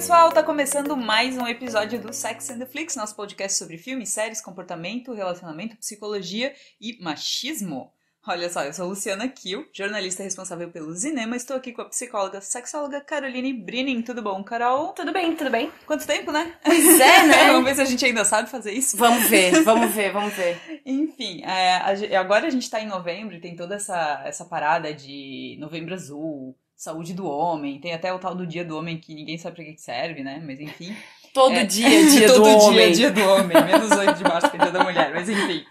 pessoal, tá começando mais um episódio do Sex and the Flix, nosso podcast sobre filmes, séries, comportamento, relacionamento, psicologia e machismo. Olha só, eu sou a Luciana Kiel, jornalista responsável pelo cinema, estou aqui com a psicóloga, sexóloga Caroline Brining. Tudo bom, Carol? Tudo bem, tudo bem. Quanto tempo, né? Pois é, né? Vamos ver se a gente ainda sabe fazer isso. Vamos ver. Enfim, agora a gente tá em novembro e tem toda essa parada de Novembro Azul, saúde do homem, tem até o tal do Dia do Homem que ninguém sabe pra que serve, né? Mas enfim. Todo dia é dia do todo homem. dia é dia do homem, menos 8 de março que é dia da mulher, mas enfim.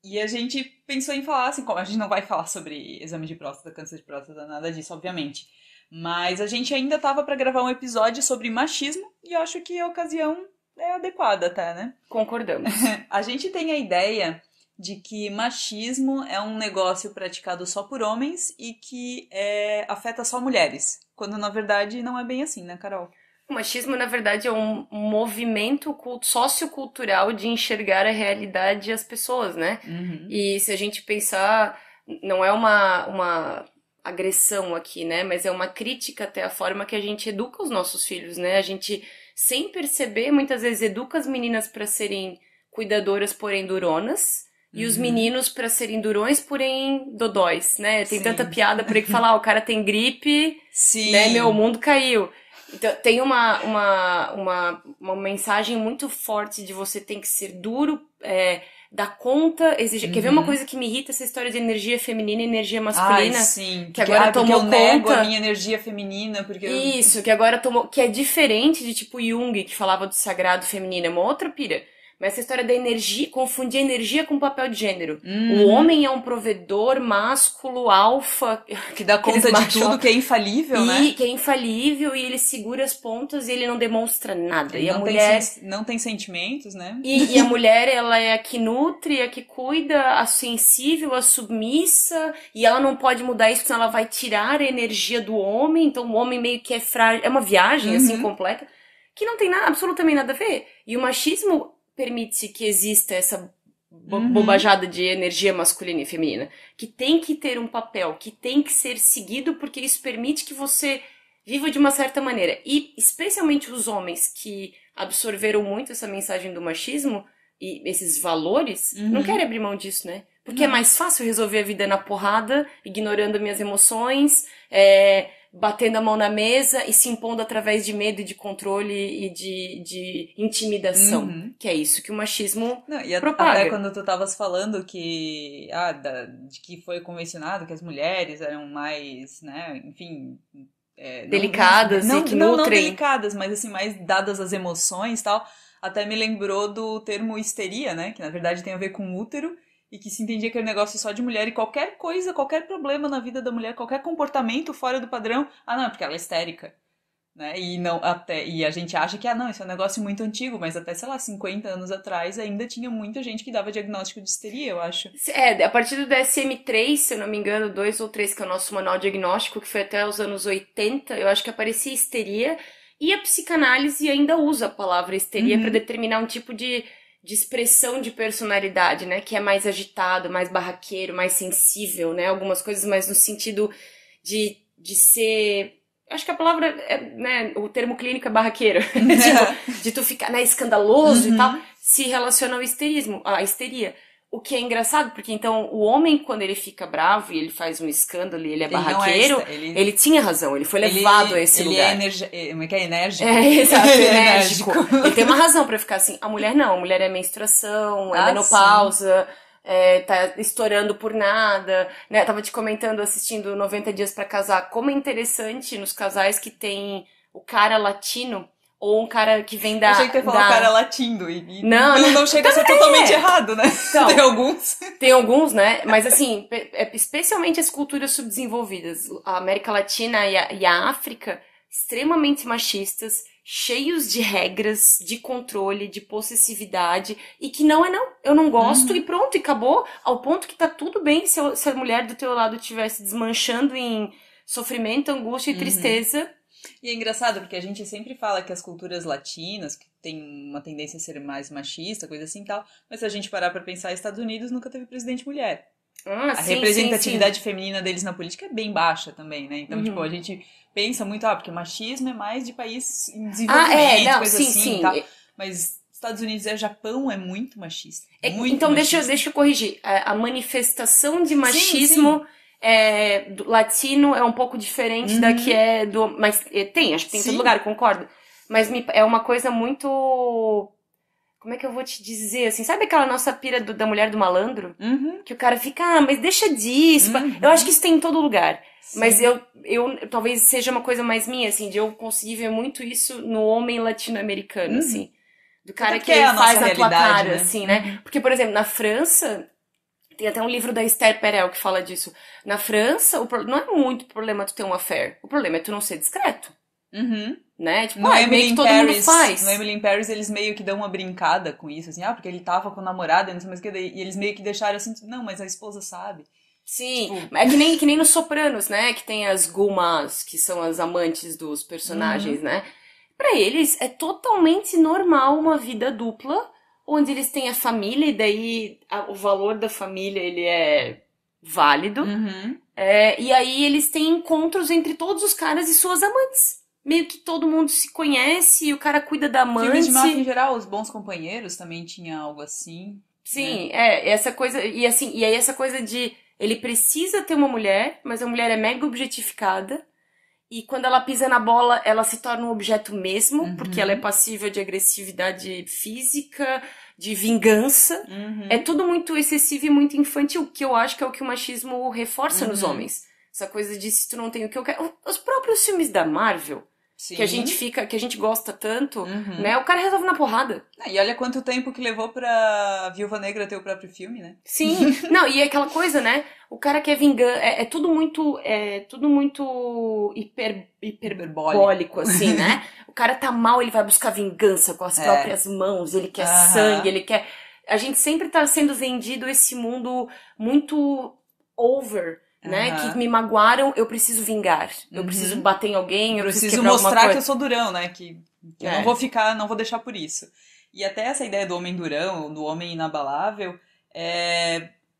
E a gente pensou em falar, assim, a gente não vai falar sobre exame de próstata, câncer de próstata, nada disso, obviamente. Mas a gente ainda tava pra gravar um episódio sobre machismo e eu acho que a ocasião é adequada até, né? Concordamos. A gente tem a ideia de que machismo é um negócio praticado só por homens e que afeta só mulheres. Quando, na verdade, não é bem assim, né, Carol? O machismo, na verdade, é um movimento sociocultural de enxergar a realidade e as pessoas, né? Uhum. E se a gente pensar, não é uma agressão aqui, né? Mas é uma crítica até a forma que a gente educa os nossos filhos, né? A gente, sem perceber, muitas vezes educa as meninas para serem cuidadoras, porém duronas, e os meninos para serem durões, porém dodóis, né? Tem Sim. tanta piada por aí que fala, o cara tem gripe, Sim. né? Meu, o mundo caiu. Então, tem uma mensagem muito forte de você tem que ser duro, dar conta, exigir. Quer ver uma coisa que me irrita? Essa história de energia feminina e energia masculina. Ai, sim. Que agora tomou porque eu nego conta. a minha energia feminina, porque Isso, que agora tomou. Que é diferente de tipo Jung, que falava do sagrado feminino, é uma outra pira. Mas essa história da energia, confundir energia com papel de gênero. O homem é um provedor másculo, alfa, que dá conta de tudo, que é infalível, né? que é infalível, e ele segura as pontas e ele não demonstra nada. Ele e a mulher não tem sentimentos, né? e a mulher, ela é a que nutre, a que cuida, a sensível, a submissa, e ela não pode mudar isso, senão ela vai tirar a energia do homem. Então o homem meio que é frágil, é uma viagem assim completa, que não tem absolutamente nada a ver. E o machismo permite que exista essa bobajada de energia masculina e feminina, que tem que ter um papel, que tem que ser seguido, porque isso permite que você viva de uma certa maneira. E especialmente os homens que absorveram muito essa mensagem do machismo e esses valores, não querem abrir mão disso, né? Porque é mais fácil resolver a vida na porrada, ignorando minhas emoções, batendo a mão na mesa e se impondo através de medo e de controle e de intimidação. Que é isso que o machismo propaga. Até quando tu estavas falando que, de que foi convencionado que as mulheres eram mais, né, enfim... delicadas e que nutrem. Não delicadas, mas assim, mais dadas às emoções e tal. Até me lembrou do termo histeria, né, que na verdade tem a ver com útero. E que se entendia que era um negócio só de mulher e qualquer coisa, qualquer problema na vida da mulher, qualquer comportamento fora do padrão, não, é porque ela é histérica, né? E a gente acha que, isso é um negócio muito antigo, mas até, sei lá, 50 anos atrás ainda tinha muita gente que dava diagnóstico de histeria, eu acho. A partir do DSM-3, se eu não me engano, 2 ou 3, que é o nosso manual diagnóstico, que foi até os anos 80, eu acho que aparecia histeria, e a psicanálise ainda usa a palavra histeria para determinar um tipo de expressão de personalidade, né? Que é mais agitado, mais barraqueiro, mais sensível, né? Algumas coisas mais no sentido de ser... Acho que a palavra, né? O termo clínico é barraqueiro. Tipo, de tu ficar, né, escandaloso e tal, se relaciona ao histerismo, à histeria. O que é engraçado, porque então o homem, quando ele fica bravo e ele faz um escândalo e ele é barraqueiro, ele tinha razão, ele foi levado a esse lugar. Ele é enérgico. Exato, enérgico. Ele tem uma razão pra ficar assim. A mulher não, a mulher é menstruação, é menopausa, tá estourando por nada, né? Eu tava te comentando, assistindo 90 Dias pra Casar, como é interessante nos casais que tem o cara latino, ou um cara que vem da... Achei que ia falar um cara latindo e não chega a ser também totalmente errado, né? Então, tem alguns. Tem alguns, né? Mas assim, especialmente as culturas subdesenvolvidas, a América Latina e a África, extremamente machistas, cheios de regras, de controle, de possessividade, e que não é não, eu não gosto e pronto, e acabou, ao ponto que tá tudo bem se a mulher do teu lado estivesse desmanchando em sofrimento, angústia e tristeza. E é engraçado, porque a gente sempre fala que as culturas latinas, que tem uma tendência a ser mais machista, coisa assim e tal, mas se a gente parar pra pensar, Estados Unidos nunca teve presidente mulher. Ah, A sim, sim, sim. representatividade feminina deles na política é bem baixa também, né? Então, tipo, a Uhum. gente pensa muito, porque machismo é mais de país em Ah, desenvolvimento, não, coisa sim, assim e sim. tal. Mas Estados Unidos e Japão é muito machista. Muito Então, machista. deixa eu corrigir. A manifestação de Sim, sim. machismo do latino é um pouco diferente da que Uhum. é do. Mas tem, acho que tem em todo lugar, Sim. eu concordo. Mas é uma coisa muito. Como é que eu vou te dizer assim? Sabe aquela nossa pira da mulher do malandro? Uhum. Que o cara fica, mas deixa disso. Eu acho que Uhum. isso tem em todo lugar. Mas Sim. eu talvez seja uma coisa mais minha, assim, de eu conseguir ver muito isso no homem latino-americano, Uhum. assim. Do Até cara que porque é ele a faz nossa na tua realidade, cara, né? assim, né? Uhum. Porque, por exemplo, na França, tem até um livro da Esther Perel que fala disso. Na França, não é muito problema tu ter um affair. O problema é tu não ser discreto, Uhum. né? Tipo, No meio Emily que in todo mundo Paris, no faz. Emily in Paris eles meio que dão uma brincada com isso, assim, porque ele tava com o namorado, e não sei mais o que, e eles meio que deixaram assim, não, mas a esposa sabe. Sim, Tipo, é que nem nos Sopranos, né? Que tem as Gumas, que são as amantes dos personagens, uhum, né? Pra eles é totalmente normal uma vida dupla, onde eles têm a família e daí o valor da família ele é válido. uhum. E aí eles têm encontros entre todos os caras e suas amantes. Meio que todo mundo se conhece e o cara cuida da Filmes de máfia em amante. geral, Os Bons Companheiros também tinha algo assim, né? Sim, essa coisa, e assim, e aí essa coisa de ele precisa ter uma mulher, mas a mulher é mega objetificada, e quando ela pisa na bola, ela se torna um objeto mesmo, porque ela é Uhum, passível de agressividade física, de vingança. É uhum, tudo muito excessivo e muito infantil, que eu acho que é o que o machismo reforça nos uhum. homens. Essa coisa de se tu não tem o que eu quero. Os próprios filmes da Marvel, Sim, que a gente gosta tanto, né? uhum. O cara resolve na porrada. E olha quanto tempo que levou pra Viúva Negra ter o próprio filme, né? Sim, não, e é aquela coisa, né? O cara quer vingança, é tudo muito Hiperbólico. hiperbólico, assim, né? O cara tá mal, ele vai buscar vingança com as É. próprias mãos, ele quer sangue, Aham. ele quer. A gente sempre tá sendo vendido esse mundo muito over, né? Que Aham. me magoaram, eu preciso vingar. Eu preciso Uhum. bater em Eu alguém, eu preciso preciso quebrar alguma mostrar que eu coisa. sou durão, né? Que eu não vou É. ficar, não vou deixar por isso. E até essa ideia do homem durão, do homem inabalável,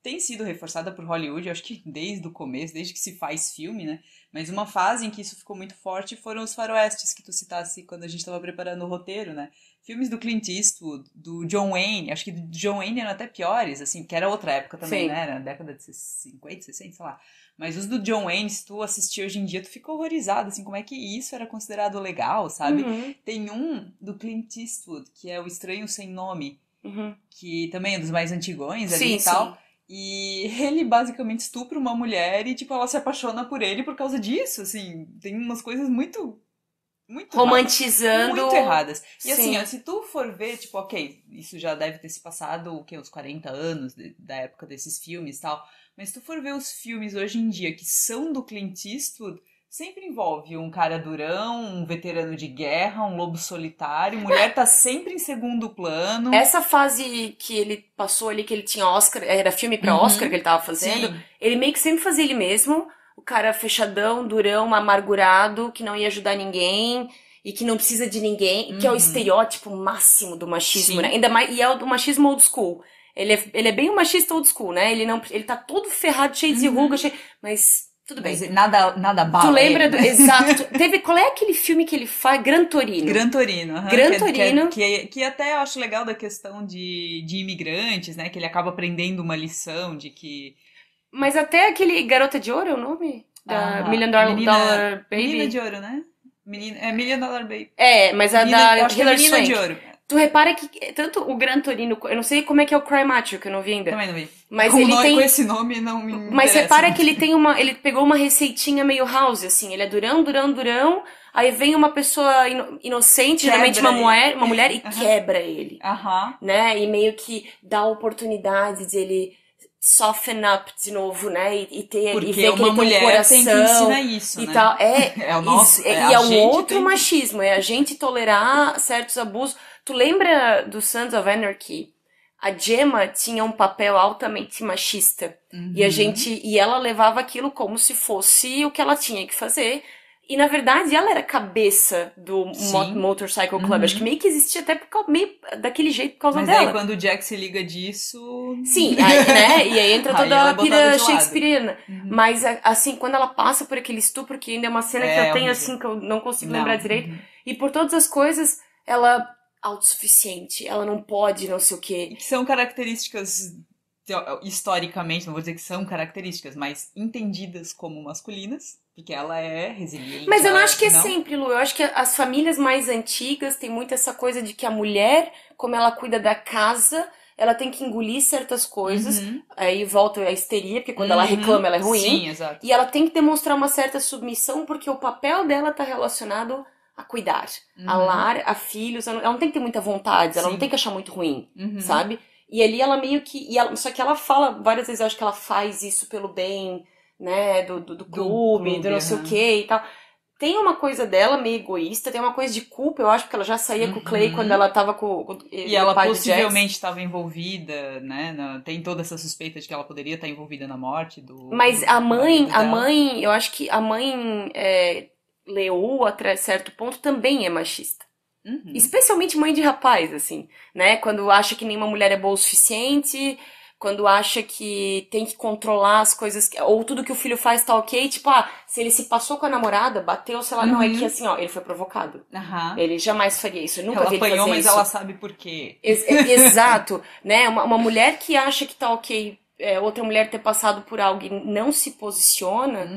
tem sido reforçada por Hollywood, eu acho que desde o começo, desde que se faz filme, né? Mas uma fase em que isso ficou muito forte foram os faroestes que tu citasse quando a gente estava preparando o roteiro, né? Filmes do Clint Eastwood, do John Wayne, acho que do John Wayne eram até piores, assim, que era outra época também, Sim. né? Era na década de 50, 60, sei lá. Mas os do John Wayne, se tu assistir hoje em dia, tu fica horrorizado, assim, como é que isso era considerado legal, sabe? Uhum. Tem um do Clint Eastwood, que é O Estranho Sem Nome, Uhum. que também é dos mais antigões ali Sim, e tal. sim. E ele basicamente estupra uma mulher e, tipo, ela se apaixona por ele por causa disso, assim. Tem umas coisas muito, muito erradas. Muito Romantizando. erradas. E assim, ó, Sim. se tu for ver, tipo, ok, isso já deve ter se passado, o quê? Uns 40 anos da época desses filmes e tal. Mas se tu for ver os filmes hoje em dia que são do Clint Eastwood, sempre envolve um cara durão, um veterano de guerra, um lobo solitário, mulher tá sempre em segundo plano. Essa fase que ele passou ali, que ele tinha Oscar, era filme pra Oscar que Uhum. ele tava fazendo, Sim. ele meio que sempre fazia ele mesmo, o cara fechadão, durão, amargurado, que não ia ajudar ninguém e que não precisa de ninguém, que é o Uhum. estereótipo máximo do machismo, né? Sim. Ainda mais, e é o machismo old school. Ele é bem um machista old school, né? Ele tá todo ferrado, cheio de rugas, Uhum. mas tudo Mas bem. nada Tu abala lembra ele, do. né? Exato. Qual é aquele filme que ele faz? Gran Torino. Gran Torino, aham, Gran Torino. que até eu acho legal da questão de imigrantes, né? Que ele acaba aprendendo uma lição de que Mas até aquele Garota de Ouro é o nome? Da a Million menina. Dollar Menina de Baby? ouro, né? Million Dollar Baby. É, mas a Menina, eu da acho que é Hilary Menina de Swank. Ouro. Tu repara que tanto o Gran Torino, eu não sei como é que é o Cry Macho, que eu não vi ainda, Também não vi. mas ele Com tem. esse nome não me Mas interessa repara que muito. ele tem uma. Ele pegou uma receitinha meio house, assim. Ele é durão, durão, durão. Aí vem uma pessoa inocente, geralmente Quebra ele. uma mulher, e quebra ele. Aham. Né? E meio que dá a oportunidade de ele soften up de novo, né? E Porque ver que uma ele tem um mulher tem que coração ensinar isso, e né? tal. É o nosso. E A é um gente outro tem que. machismo, é a gente tolerar certos abusos. Tu lembra do Sons of Anarchy? A Gemma tinha um papel altamente machista. Uhum. E ela levava aquilo como se fosse o que ela tinha que fazer. E, na verdade, ela era a cabeça do Sim. Motorcycle Club. Acho que meio que existia até meio daquele jeito por causa Mas dela. aí quando o Jack se liga disso... Sim, aí, né? E aí entra Aí toda ela a é botada pira de lado. shakespeariana. Mas, assim, quando ela passa por aquele estupro, que ainda é uma cena que eu tenho, horrível. assim, que eu não consigo Não. lembrar direito. E por todas as coisas, ela autossuficiente, ela não pode, não sei o quê. E que são características, historicamente, não vou dizer que são características, mas entendidas como masculinas, porque ela é resiliente. Mas eu não ela acho que é sempre, Lu. Eu acho que as famílias mais antigas têm muito essa coisa de que a mulher, como ela cuida da casa, ela tem que engolir certas coisas. Aí volta a histeria, porque quando ela reclama, ela é ruim. Sim, exato. E ela tem que demonstrar uma certa submissão, porque o papel dela tá relacionado a cuidar, a lar, a filhos. Ela não tem que ter muita vontade, ela não tem que achar muito ruim, sabe? E ali ela meio que... só que ela fala várias vezes, eu acho que ela faz isso pelo bem, né, do clube, do não sei o que e tal. Tem uma coisa dela meio egoísta, tem uma coisa de culpa, eu acho, porque ela já saía com o Clay quando ela tava com e ela possivelmente estava envolvida, né? Tem toda essa suspeita de que ela poderia estar envolvida na morte do... Mas a mãe, eu acho que a mãe Leu, até certo ponto, também é machista. Especialmente mãe de rapaz, assim, né? Quando acha que nenhuma mulher é boa o suficiente, quando acha que tem que controlar as coisas, ou tudo que o filho faz tá ok, tipo, se ele se passou com a namorada, bateu, sei lá, não, é que assim, ó, ele foi provocado. Ele jamais faria isso, eu nunca vi ele fazer isso. Ela apanhou, mas ela sabe por quê. Exato, né? Uma mulher que acha que tá ok, outra mulher ter passado por algo e não se posiciona...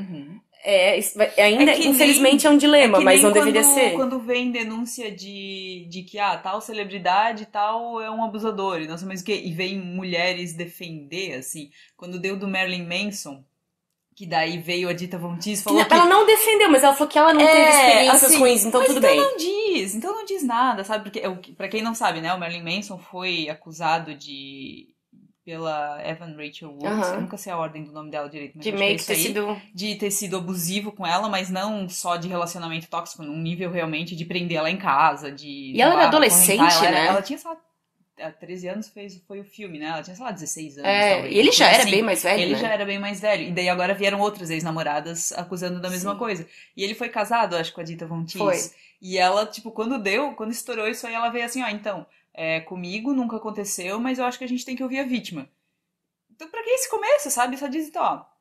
ainda, infelizmente, é um dilema, mas não deveria ser. Quando vem denúncia de que tal celebridade tal é um abusador e não sei mais o que, e vem mulheres defender, assim, quando deu do Marilyn Manson, que daí veio a Dita Von Teese e falou que... Ela não defendeu, mas ela falou que ela não teve experiências assim, ruins, então tudo bem. Então não diz nada, sabe? Porque, pra quem não sabe, né, o Marilyn Manson foi acusado pela Evan Rachel Wood, eu nunca sei a ordem do nome dela direito, mas de ter sido abusivo com ela, mas não só de relacionamento tóxico, num nível realmente de prender ela em casa, E ela era adolescente, né? Ela tinha, sei lá, 13 anos foi o filme, né? Ela tinha, sei lá, 16 anos. E ele já era bem mais velho, Ele já era bem mais velho. E daí agora vieram outras ex-namoradas acusando da mesma coisa. E ele foi casado, acho, com a Dita Von Teese. Foi. E ela, tipo, quando estourou isso aí, ela veio assim, então... comigo nunca aconteceu, mas eu acho que a gente tem que ouvir a vítima. Então, pra que esse começo, sabe? Só diz,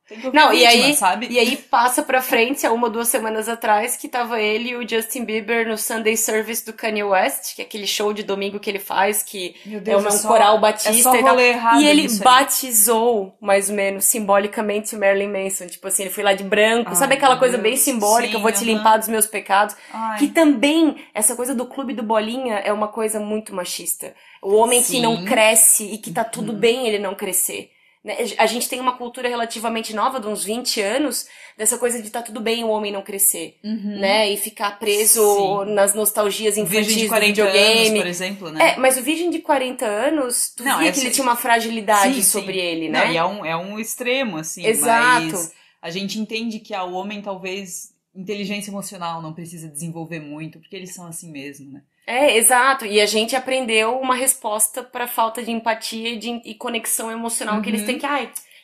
tem que ouvir a vítima, sabe? E aí passa pra frente, 1 ou 2 semanas atrás, que tava ele e o Justin Bieber no Sunday Service do Kanye West, que é aquele show de domingo que ele faz, que um coral batista e tal. E ele batizou, mais ou menos, simbolicamente, Marilyn Manson. Tipo assim, ele foi lá de branco, sabe aquela coisa bem simbólica, eu vou te limpar dos meus pecados. Que também, essa coisa do clube do bolinha é uma coisa muito machista. O homem que não cresce e que tá tudo bem ele não crescer. A gente tem uma cultura relativamente nova, de uns 20 anos, dessa coisa de tá tudo bem o homem não crescer, né? E ficar preso nas nostalgias infantis do videogame. Anos, por exemplo, né? Mas o Virgem de 40 anos, tu via que ele tinha uma fragilidade sobre ele, né? Não, e é um extremo, assim. Exato. Mas a gente entende que o homem, talvez, inteligência emocional não precisa desenvolver muito, porque eles são assim mesmo, né? Exato. E a gente aprendeu uma resposta pra falta de empatia e conexão emocional que eles têm que,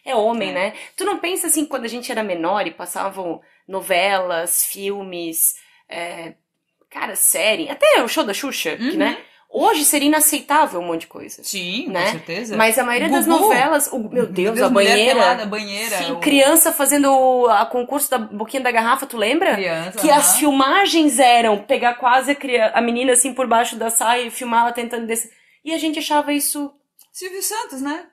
é homem, né? Tu não pensa assim, quando a gente era menor e passavam novelas, filmes, série, até o show da Xuxa, que, né? Hoje seria inaceitável um monte de coisa. Sim, né? Com certeza. Mas a maioria das novelas... Meu Deus, a banheira. Pelada, banheira. Sim, criança fazendo a concurso da boquinha da garrafa, tu lembra? Criança, que as filmagens eram pegar quase a menina assim por baixo da saia e filmar ela tentando descer. E a gente achava isso... Silvio Santos, né?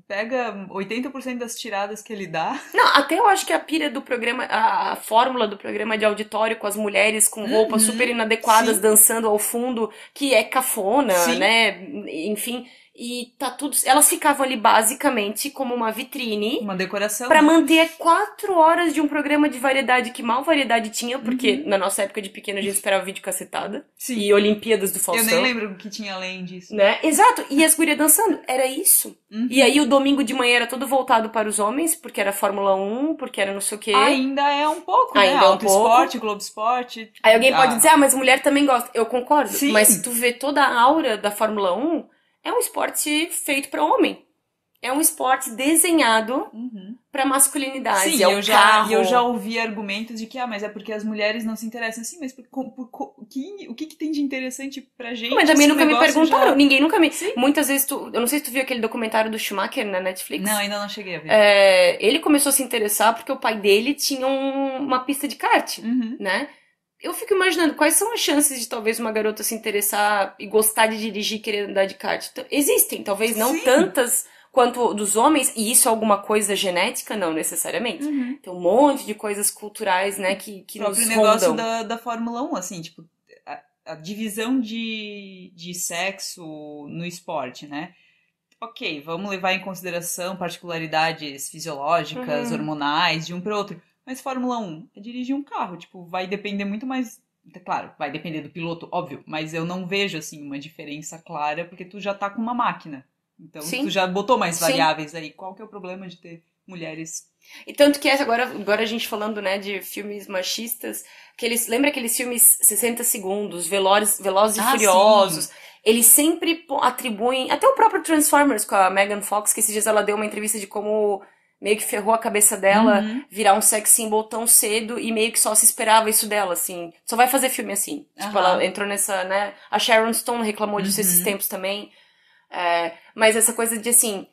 Pega 80% das tiradas que ele dá. Não, até eu acho que a pira do programa, a fórmula do programa de auditório com as mulheres com roupas super inadequadas dançando ao fundo, que é cafona, né? Enfim, e tá tudo... Elas ficavam ali basicamente como uma vitrine. Uma decoração. Pra manter 4 horas de um programa de variedade que mal variedade tinha, porque na nossa época de pequeno a gente esperava vídeo cacetada. Sim. E Olimpíadas do Faustão. Eu nem lembro o que tinha além disso. Né? Exato. E as gurias dançando. Era isso. E aí o domingo de manhã era todo voltado para os homens, porque era Fórmula 1, porque era não sei o quê. Ainda é um pouco, né? Ainda é um pouco. Esporte, Globo Esporte. Aí alguém pode dizer, mas mulher também gosta. Eu concordo. Sim. Mas se tu vê toda a aura da Fórmula 1, é um esporte feito para homem. é um esporte desenhado Uhum. pra masculinidade. Sim, É o carro. eu já ouvi argumentos de que, mas é porque as mulheres não se interessam. Sim, mas o que tem de interessante pra gente Mas também se o nunca me negócio perguntaram, já... ninguém nunca me... Sim? Muitas vezes eu não sei se tu viu aquele documentário do Schumacher na Netflix. Não, ainda não cheguei a ver. Ele começou a se interessar porque o pai dele tinha uma pista de kart, Uhum. né? Eu fico imaginando quais são as chances de talvez uma garota se interessar e gostar de dirigir e querer andar de kart. Existem, talvez não Sim. tantas quanto dos homens, e isso é alguma coisa genética? Não necessariamente. Uhum. Tem um monte de coisas culturais, né, que O próprio nos negócio rondam. da Fórmula 1, assim, tipo, a divisão de sexo no esporte, né? Ok, vamos levar em consideração particularidades fisiológicas, Uhum. hormonais, de um para outro. Mas Fórmula 1 é dirigir um carro, tipo, vai depender muito mais. Claro, vai depender do piloto, óbvio, mas eu não vejo, assim, uma diferença clara, porque tu já tá com uma máquina. Então, tu Sim, já botou mais sim. variáveis aí. Qual que é o problema de ter mulheres? E tanto que agora a gente falando, né, de filmes machistas, lembra aqueles filmes 60 segundos, Velozes e Ah, sim! Furiosos? Eles sempre atribuem, até o próprio Transformers com a Megan Fox, que esses dias ela deu uma entrevista de como meio que ferrou a cabeça dela Uhum, virar um sex symbol tão cedo e meio que só se esperava isso dela, assim. Só vai fazer filme assim. Tipo, ela aham, entrou nessa, né? A Sharon Stone reclamou disso esses uhum. tempos também. Mas essa coisa de assim,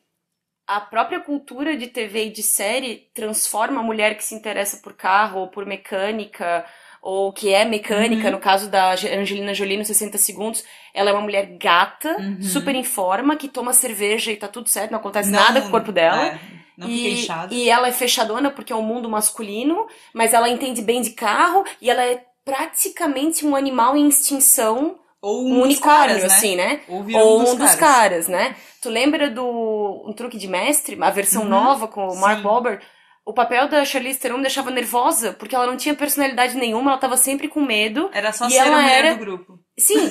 a própria cultura de TV e de série transforma a mulher que se interessa por carro ou por mecânica, ou que é mecânica, no Uhum, caso da Angelina Jolie no 60 segundos, ela é uma mulher gata, super uhum. em forma, que toma cerveja e tá tudo certo, não acontece nada com o corpo Não, dela. não fica E inchada. ela é fechadona porque é um mundo masculino, mas ela entende bem de carro e ela é praticamente um animal em extinção, Ou um um dos caras, unicórnio, né? assim, né? Ou virou um Ou dos um dos caras. caras, né? Tu lembra do Um Truque de Mestre, a versão Uhum, nova com o Mark sim. Wahlberg? O papel da Charlize Theron me deixava nervosa, porque ela não tinha personalidade nenhuma, ela tava sempre com medo, Era só e ser a ela mulher do era... grupo. Sim,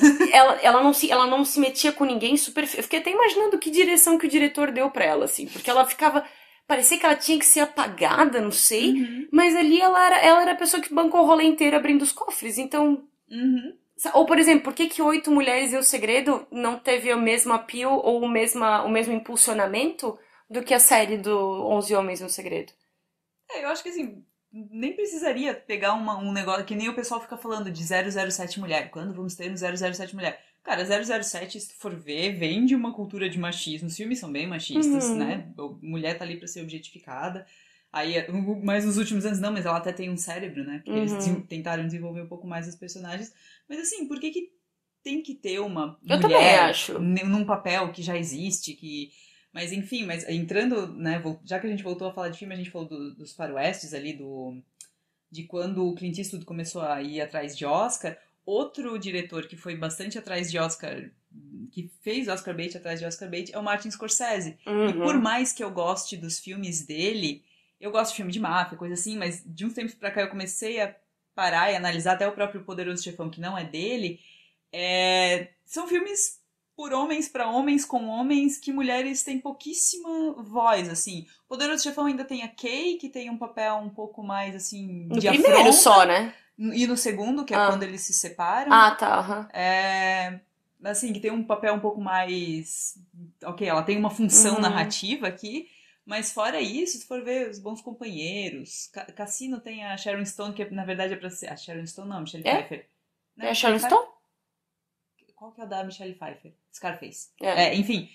ela não se metia com ninguém, super... Eu fiquei até imaginando que direção que o diretor deu pra ela, assim, porque ela ficava... Parecia que ela tinha que ser apagada, não sei, Uhum, mas ali ela era a pessoa que bancou o rolê inteiro abrindo os cofres, então... uhum. Ou, por exemplo, por que que Oito Mulheres e o Segredo não teve o mesmo appeal ou o mesmo impulsionamento do que a série do Onze Homens e um Segredo? Eu acho que assim, nem precisaria pegar um negócio que nem o pessoal fica falando de 007 mulher. Quando vamos ter um 007 mulher? Cara, 007, se tu for ver, vem de uma cultura de machismo. Os filmes são bem machistas, Uhum, né? A mulher tá ali pra ser objetificada. Aí, mas nos últimos anos não, mas ela até tem um cérebro, né? Porque eles uhum. tentaram desenvolver um pouco mais os personagens. Mas assim, por que que tem que ter uma Eu também mulher acho. num papel que já existe, que... Mas enfim, mas entrando, né, já que a gente voltou a falar de filme, a gente falou dos faroestes ali, de quando o Clint Eastwood começou a ir atrás de Oscar. Outro diretor que foi bastante atrás de Oscar, que fez Oscar bait atrás de Oscar bait, é o Martin Scorsese. E por Uhum. mais que eu goste dos filmes dele, eu gosto de filme de máfia, coisa assim, mas de uns tempos pra cá eu comecei a parar e analisar até o próprio Poderoso Chefão, que não é dele. São filmes por homens para homens com homens que mulheres têm pouquíssima voz, assim. O Poderoso Chefão ainda tem a Kay, que tem um papel um pouco mais, assim, No de primeiro afronta, só, né? e no segundo, que é quando Ah, eles se separam, ah tá. Aham. assim, que tem um papel um pouco mais... Ok, ela tem uma função Uhum. narrativa aqui, mas fora isso, se for ver Os Bons Companheiros, Cassino tem a Sharon Stone, que na verdade é pra ser... A Sharon Stone não, a Michelle É? Pfeiffer. Não É é a Michelle Sharon Pfeiffer? Stone? Qual que é o da Michelle Pfeiffer? Scarface. É. Enfim.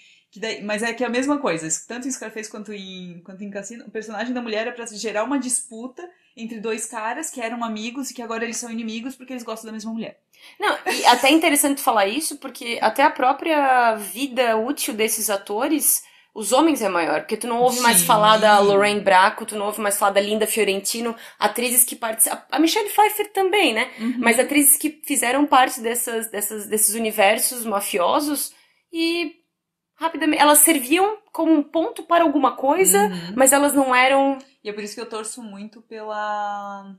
Mas é que é a mesma coisa. Tanto em Scarface quanto em Cassino, o personagem da mulher é pra gerar uma disputa entre dois caras que eram amigos e que agora eles são inimigos porque eles gostam da mesma mulher. Não, e até é interessante falar isso, porque até a própria vida útil desses atores, os homens é maior, porque tu não ouve mais falar da Lorraine Sim. Bracco, tu não ouve mais falar da Linda Fiorentino, atrizes que participam, a Michelle Pfeiffer também, né? Mas Uhum. atrizes que fizeram parte desses universos mafiosos e rapidamente, elas serviam como um ponto para alguma coisa, Uhum. mas elas não eram E é por isso que eu torço muito pela.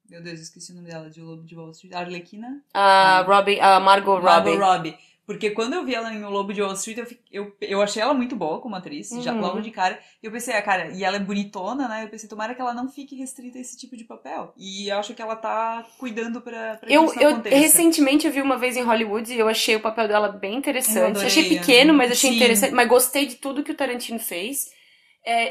Meu Deus, eu esqueci o nome dela, de Lobo de Wall Street. Arlequina? a Não. Robbie, a Margot Margot Robbie. Robbie. Porque quando eu vi ela em O Lobo de Wall Street, eu achei ela muito boa como atriz, já logo de cara. E eu pensei, cara, e ela é bonitona, né? Eu pensei, tomara que ela não fique restrita a esse tipo de papel. E eu acho que ela tá cuidando pra que isso não aconteça. Recentemente eu vi uma vez em Hollywood e eu achei o papel dela bem interessante. Eu achei adorei, pequeno, mas achei sim. interessante. Mas gostei de tudo que o Tarantino fez.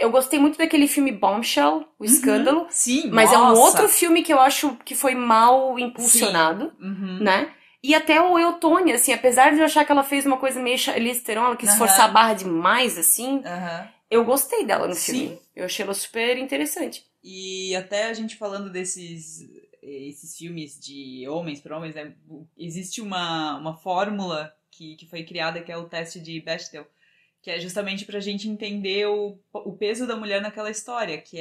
Eu gostei muito daquele filme Bombshell, O Escândalo. Sim, mas nossa. é um outro filme que eu acho que foi mal impulsionado, né? E até o Eutônia, assim, apesar de eu achar que ela fez uma coisa meio Charlize Theron, ela quis forçar a barra demais, assim, eu gostei dela no filme. Eu achei ela super interessante. E até a gente falando esses filmes de homens para homens, né? Existe uma fórmula que foi criada, que é o teste de Bechdel, que é justamente pra gente entender o peso da mulher naquela história, que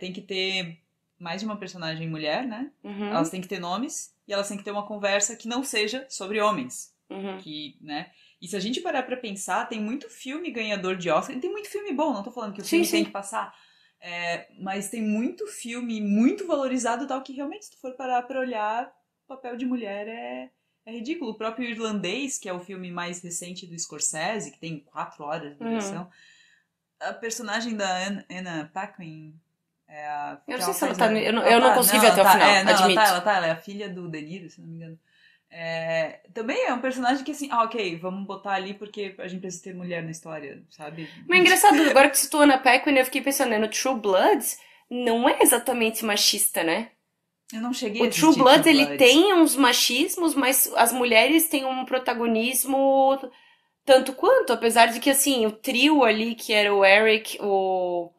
tem que ter mais de uma personagem mulher, né? Elas têm que ter nomes e elas têm que ter uma conversa que não seja sobre homens. Que, né? E se a gente parar pra pensar, tem muito filme ganhador de Oscar, e tem muito filme bom, não tô falando que o filme tem que passar, mas tem muito filme muito valorizado, tal, que realmente, se tu for parar pra olhar, o papel de mulher é ridículo. O próprio Irlandês, que é o filme mais recente do Scorsese, que tem 4 horas de duração, a personagem da Anna Paquin é a... Eu não sei se ela tá... Eu não consegui ver até o final, admito. Ela é a filha do De Niro, se não me engano. Também é um personagem que assim, ok, vamos botar ali porque a gente precisa ter mulher na história, sabe? Mas é engraçado, agora que citou Anna Paquin, eu fiquei pensando, no True Blood não é exatamente machista, né? Eu não cheguei a assistir. O True Blood, ele tem uns machismos, mas as mulheres têm um protagonismo tanto quanto, apesar de que, assim, o trio ali, que era o Eric, o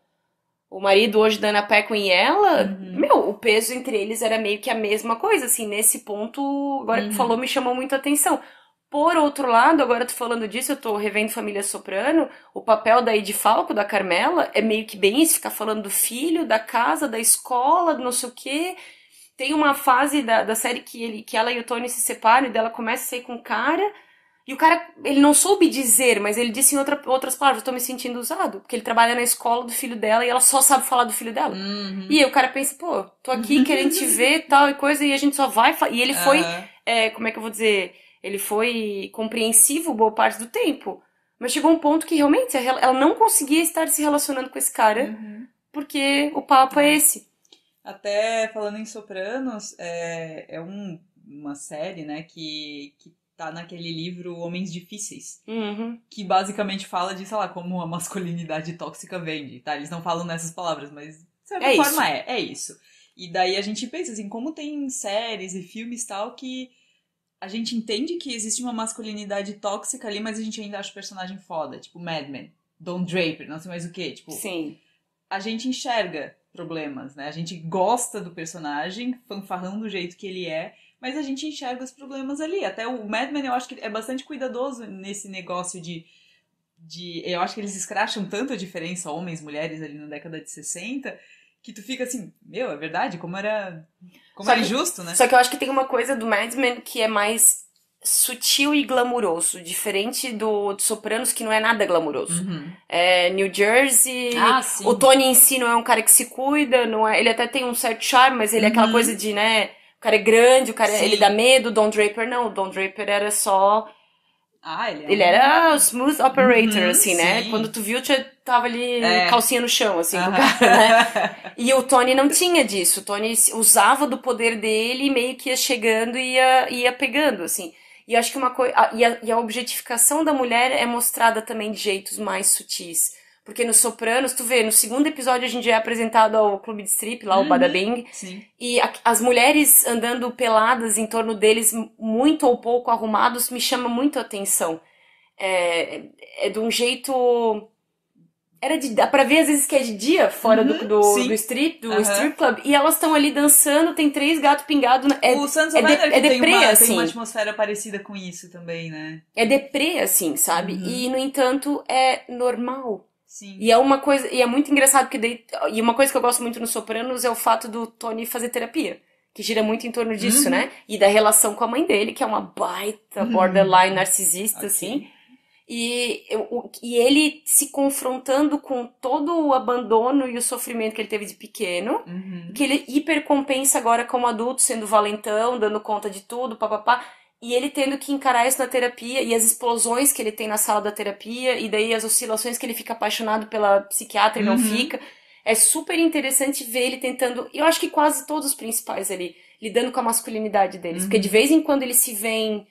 marido hoje da Anna Paquin e ela, o peso entre eles era meio que a mesma coisa, assim, nesse ponto, agora que tu falou, me chamou muito a atenção. Por outro lado, agora tu falando disso, eu tô revendo Família Soprano, o papel da Edie Falco, da Carmela, é meio que bem isso, ficar falando do filho, da casa, da escola, do não sei o quê. Tem uma fase da série que ela e o Tony se separam e dela começa a sair com o cara, e o cara, ele não soube dizer, mas ele disse em outras palavras, eu tô me sentindo usado, porque ele trabalha na escola do filho dela e ela só sabe falar do filho dela. E aí o cara pensa, pô, tô aqui querendo te ver, tal e coisa, e a gente só vai... E ele foi, como é que eu vou dizer... Ele foi compreensivo boa parte do tempo. Mas chegou um ponto que realmente ela não conseguia estar se relacionando com esse cara, porque o papo é esse. Até falando em Sopranos, uma série, né, que tá naquele livro Homens Difíceis, que basicamente fala de, sei lá, como a masculinidade tóxica vende, tá? Eles não falam nessas palavras, mas de certa forma é isso. E daí a gente pensa, assim, como tem séries e filmes tal que a gente entende que existe uma masculinidade tóxica ali, mas a gente ainda acha o personagem foda. Tipo, Mad Men, Don Draper, não sei mais o que. Tipo, sim, a gente enxerga problemas, né? A gente gosta do personagem, fanfarrão do jeito que ele é, mas a gente enxerga os problemas ali. Até o Mad Men, eu acho que é bastante cuidadoso nesse negócio de eu acho que eles escracham tanto a diferença homens, mulheres ali na década de 60... que tu fica assim, é verdade, como era injusto, né? Só que eu acho que tem uma coisa do Mad Men que é mais sutil e glamuroso, diferente do Sopranos, que não é nada glamuroso. É New Jersey, o Tony em si não é um cara que se cuida, não é, ele até tem um certo charme, mas ele é aquela coisa de, né, o cara é grande, ele dá medo, o Don Draper não, o Don Draper era só... ele era o smooth operator, assim, né? Quando tu viu, tava ali calcinha no chão, assim, com o cara, né? E o Tony não tinha disso. O Tony usava do poder dele e meio que ia chegando e ia pegando, assim. E eu acho que uma coisa... E a objetificação da mulher é mostrada também de jeitos mais sutis. Porque no Sopranos, tu vê, no segundo episódio a gente já é apresentado ao clube de strip, lá o Bada Bing. E as mulheres andando peladas em torno deles, muito ou pouco arrumados, me chama muito a atenção. É de um jeito... Dá pra ver às vezes que é de dia, fora do strip club, e elas estão ali dançando, tem 3 gatos pingados. O Sons of Anarchy assim. tem uma atmosfera parecida com isso também, né? É deprê, assim, sabe? E, no entanto, é normal. Sim. E é uma coisa, e é muito engraçado porque e uma coisa que eu gosto muito no Sopranos é o fato do Tony fazer terapia, que gira muito em torno disso, né? E da relação com a mãe dele, que é uma baita borderline narcisista, assim. E ele se confrontando com todo o abandono e o sofrimento que ele teve de pequeno, que ele hipercompensa agora como adulto, sendo valentão, dando conta de tudo, papapá. E ele tendo que encarar isso na terapia, e as explosões que ele tem na sala da terapia, e daí as oscilações que ele fica apaixonado pela psiquiatra e não fica. É super interessante ver ele tentando, eu acho que quase todos os principais ali, lidando com a masculinidade deles. Porque de vez em quando eles se veem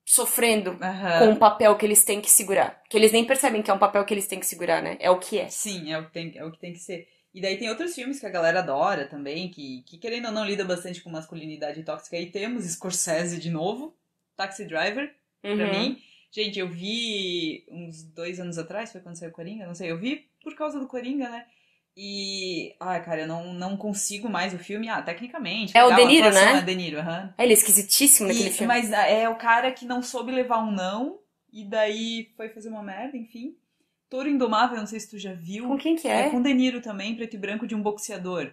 sofrendo com o papel que eles têm que segurar. Que eles nem percebem que é um papel que eles têm que segurar, né? É o que é. Sim, é o que tem que ser. E daí tem outros filmes que a galera adora também, que querendo ou não lida bastante com masculinidade tóxica. E temos Scorsese de novo, Taxi Driver, pra mim. Gente, eu vi uns 2 anos atrás, foi quando saiu o Coringa, não sei, eu vi por causa do Coringa, né? E, cara, eu não consigo mais o filme, tecnicamente. É legal, o De Niro, atuação, né? É De Niro, Ele é esquisitíssimo naquele filme. Mas é o cara que não soube levar um não, e daí foi fazer uma merda, enfim. Touro Indomável, não sei se tu já viu. Com quem que é? É com De Niro também, preto e branco, de um boxeador.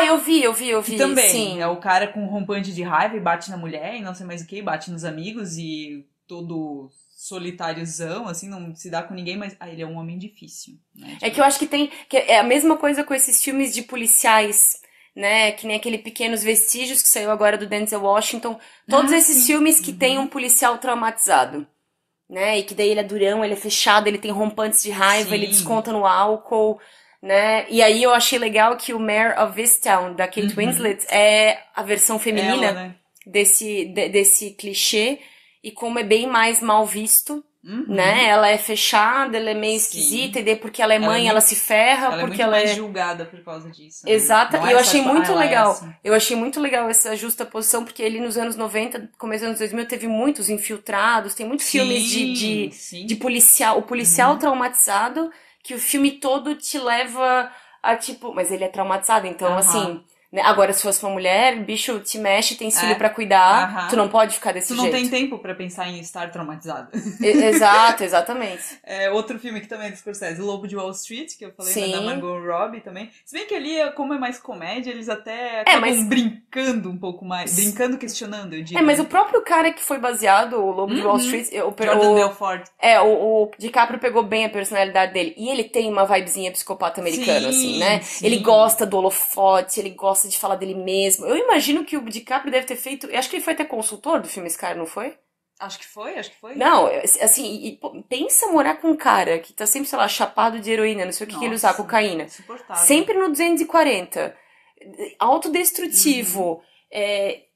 Eu vi, Que também sim. é o cara com um rompante de raiva e bate na mulher e não sei mais o que, bate nos amigos e todo solitáriozão, assim, não se dá com ninguém, mas ele é um homem difícil, né? É que eu acho que é a mesma coisa com esses filmes de policiais, né? Que nem aquele Pequenos Vestígios que saiu agora do Denzel Washington. Todos esses filmes que tem um policial traumatizado, né? E que daí ele é durão, ele é fechado, ele tem rompantes de raiva, ele desconta no álcool, né? E aí eu achei legal que o Mare of Easttown, da Kate Winslet, é a versão feminina Ela, né? desse clichê, e como é bem mais mal visto, né? Ela é fechada, ela é meio esquisita, e daí porque ela é mãe, ela se ferra, porque ela é muito mais julgada por causa disso. Né? Exato, e eu achei muito legal. Assim. Eu achei muito legal essa justa posição, porque ele nos anos 90, começo dos anos 2000, teve muitos infiltrados, tem muitos filmes de policial, o policial traumatizado, que o filme todo te leva a tipo, mas ele é traumatizado, então assim, né? Agora se fosse uma mulher, bicho, te mexe, tem filho pra cuidar, tu não pode ficar desse jeito. Tu não tem tempo pra pensar em estar traumatizado. Exato, exatamente. Outro filme que também é do Scorsese, Lobo de Wall Street, que eu falei, da Margot Robbie também. Se bem que ali, como é mais comédia, eles até acabam brincando um pouco mais, brincando, questionando, eu digo. Mas o próprio cara que foi baseado, o Lobo de Wall Street, Jordan Belfort. O DiCaprio pegou bem a personalidade dele. E ele tem uma vibezinha psicopata americano, assim, né? Sim. Ele gosta do holofote, ele gosta de falar dele mesmo. Eu imagino que o DiCaprio deve ter feito... Eu acho que ele foi até consultor do filme Scar, não foi? Acho que foi. Não, assim, pensa morar com um cara que tá sempre, sei lá, chapado de heroína, não sei o que ele usa, cocaína. Insuportável. Sempre no 240. Autodestrutivo.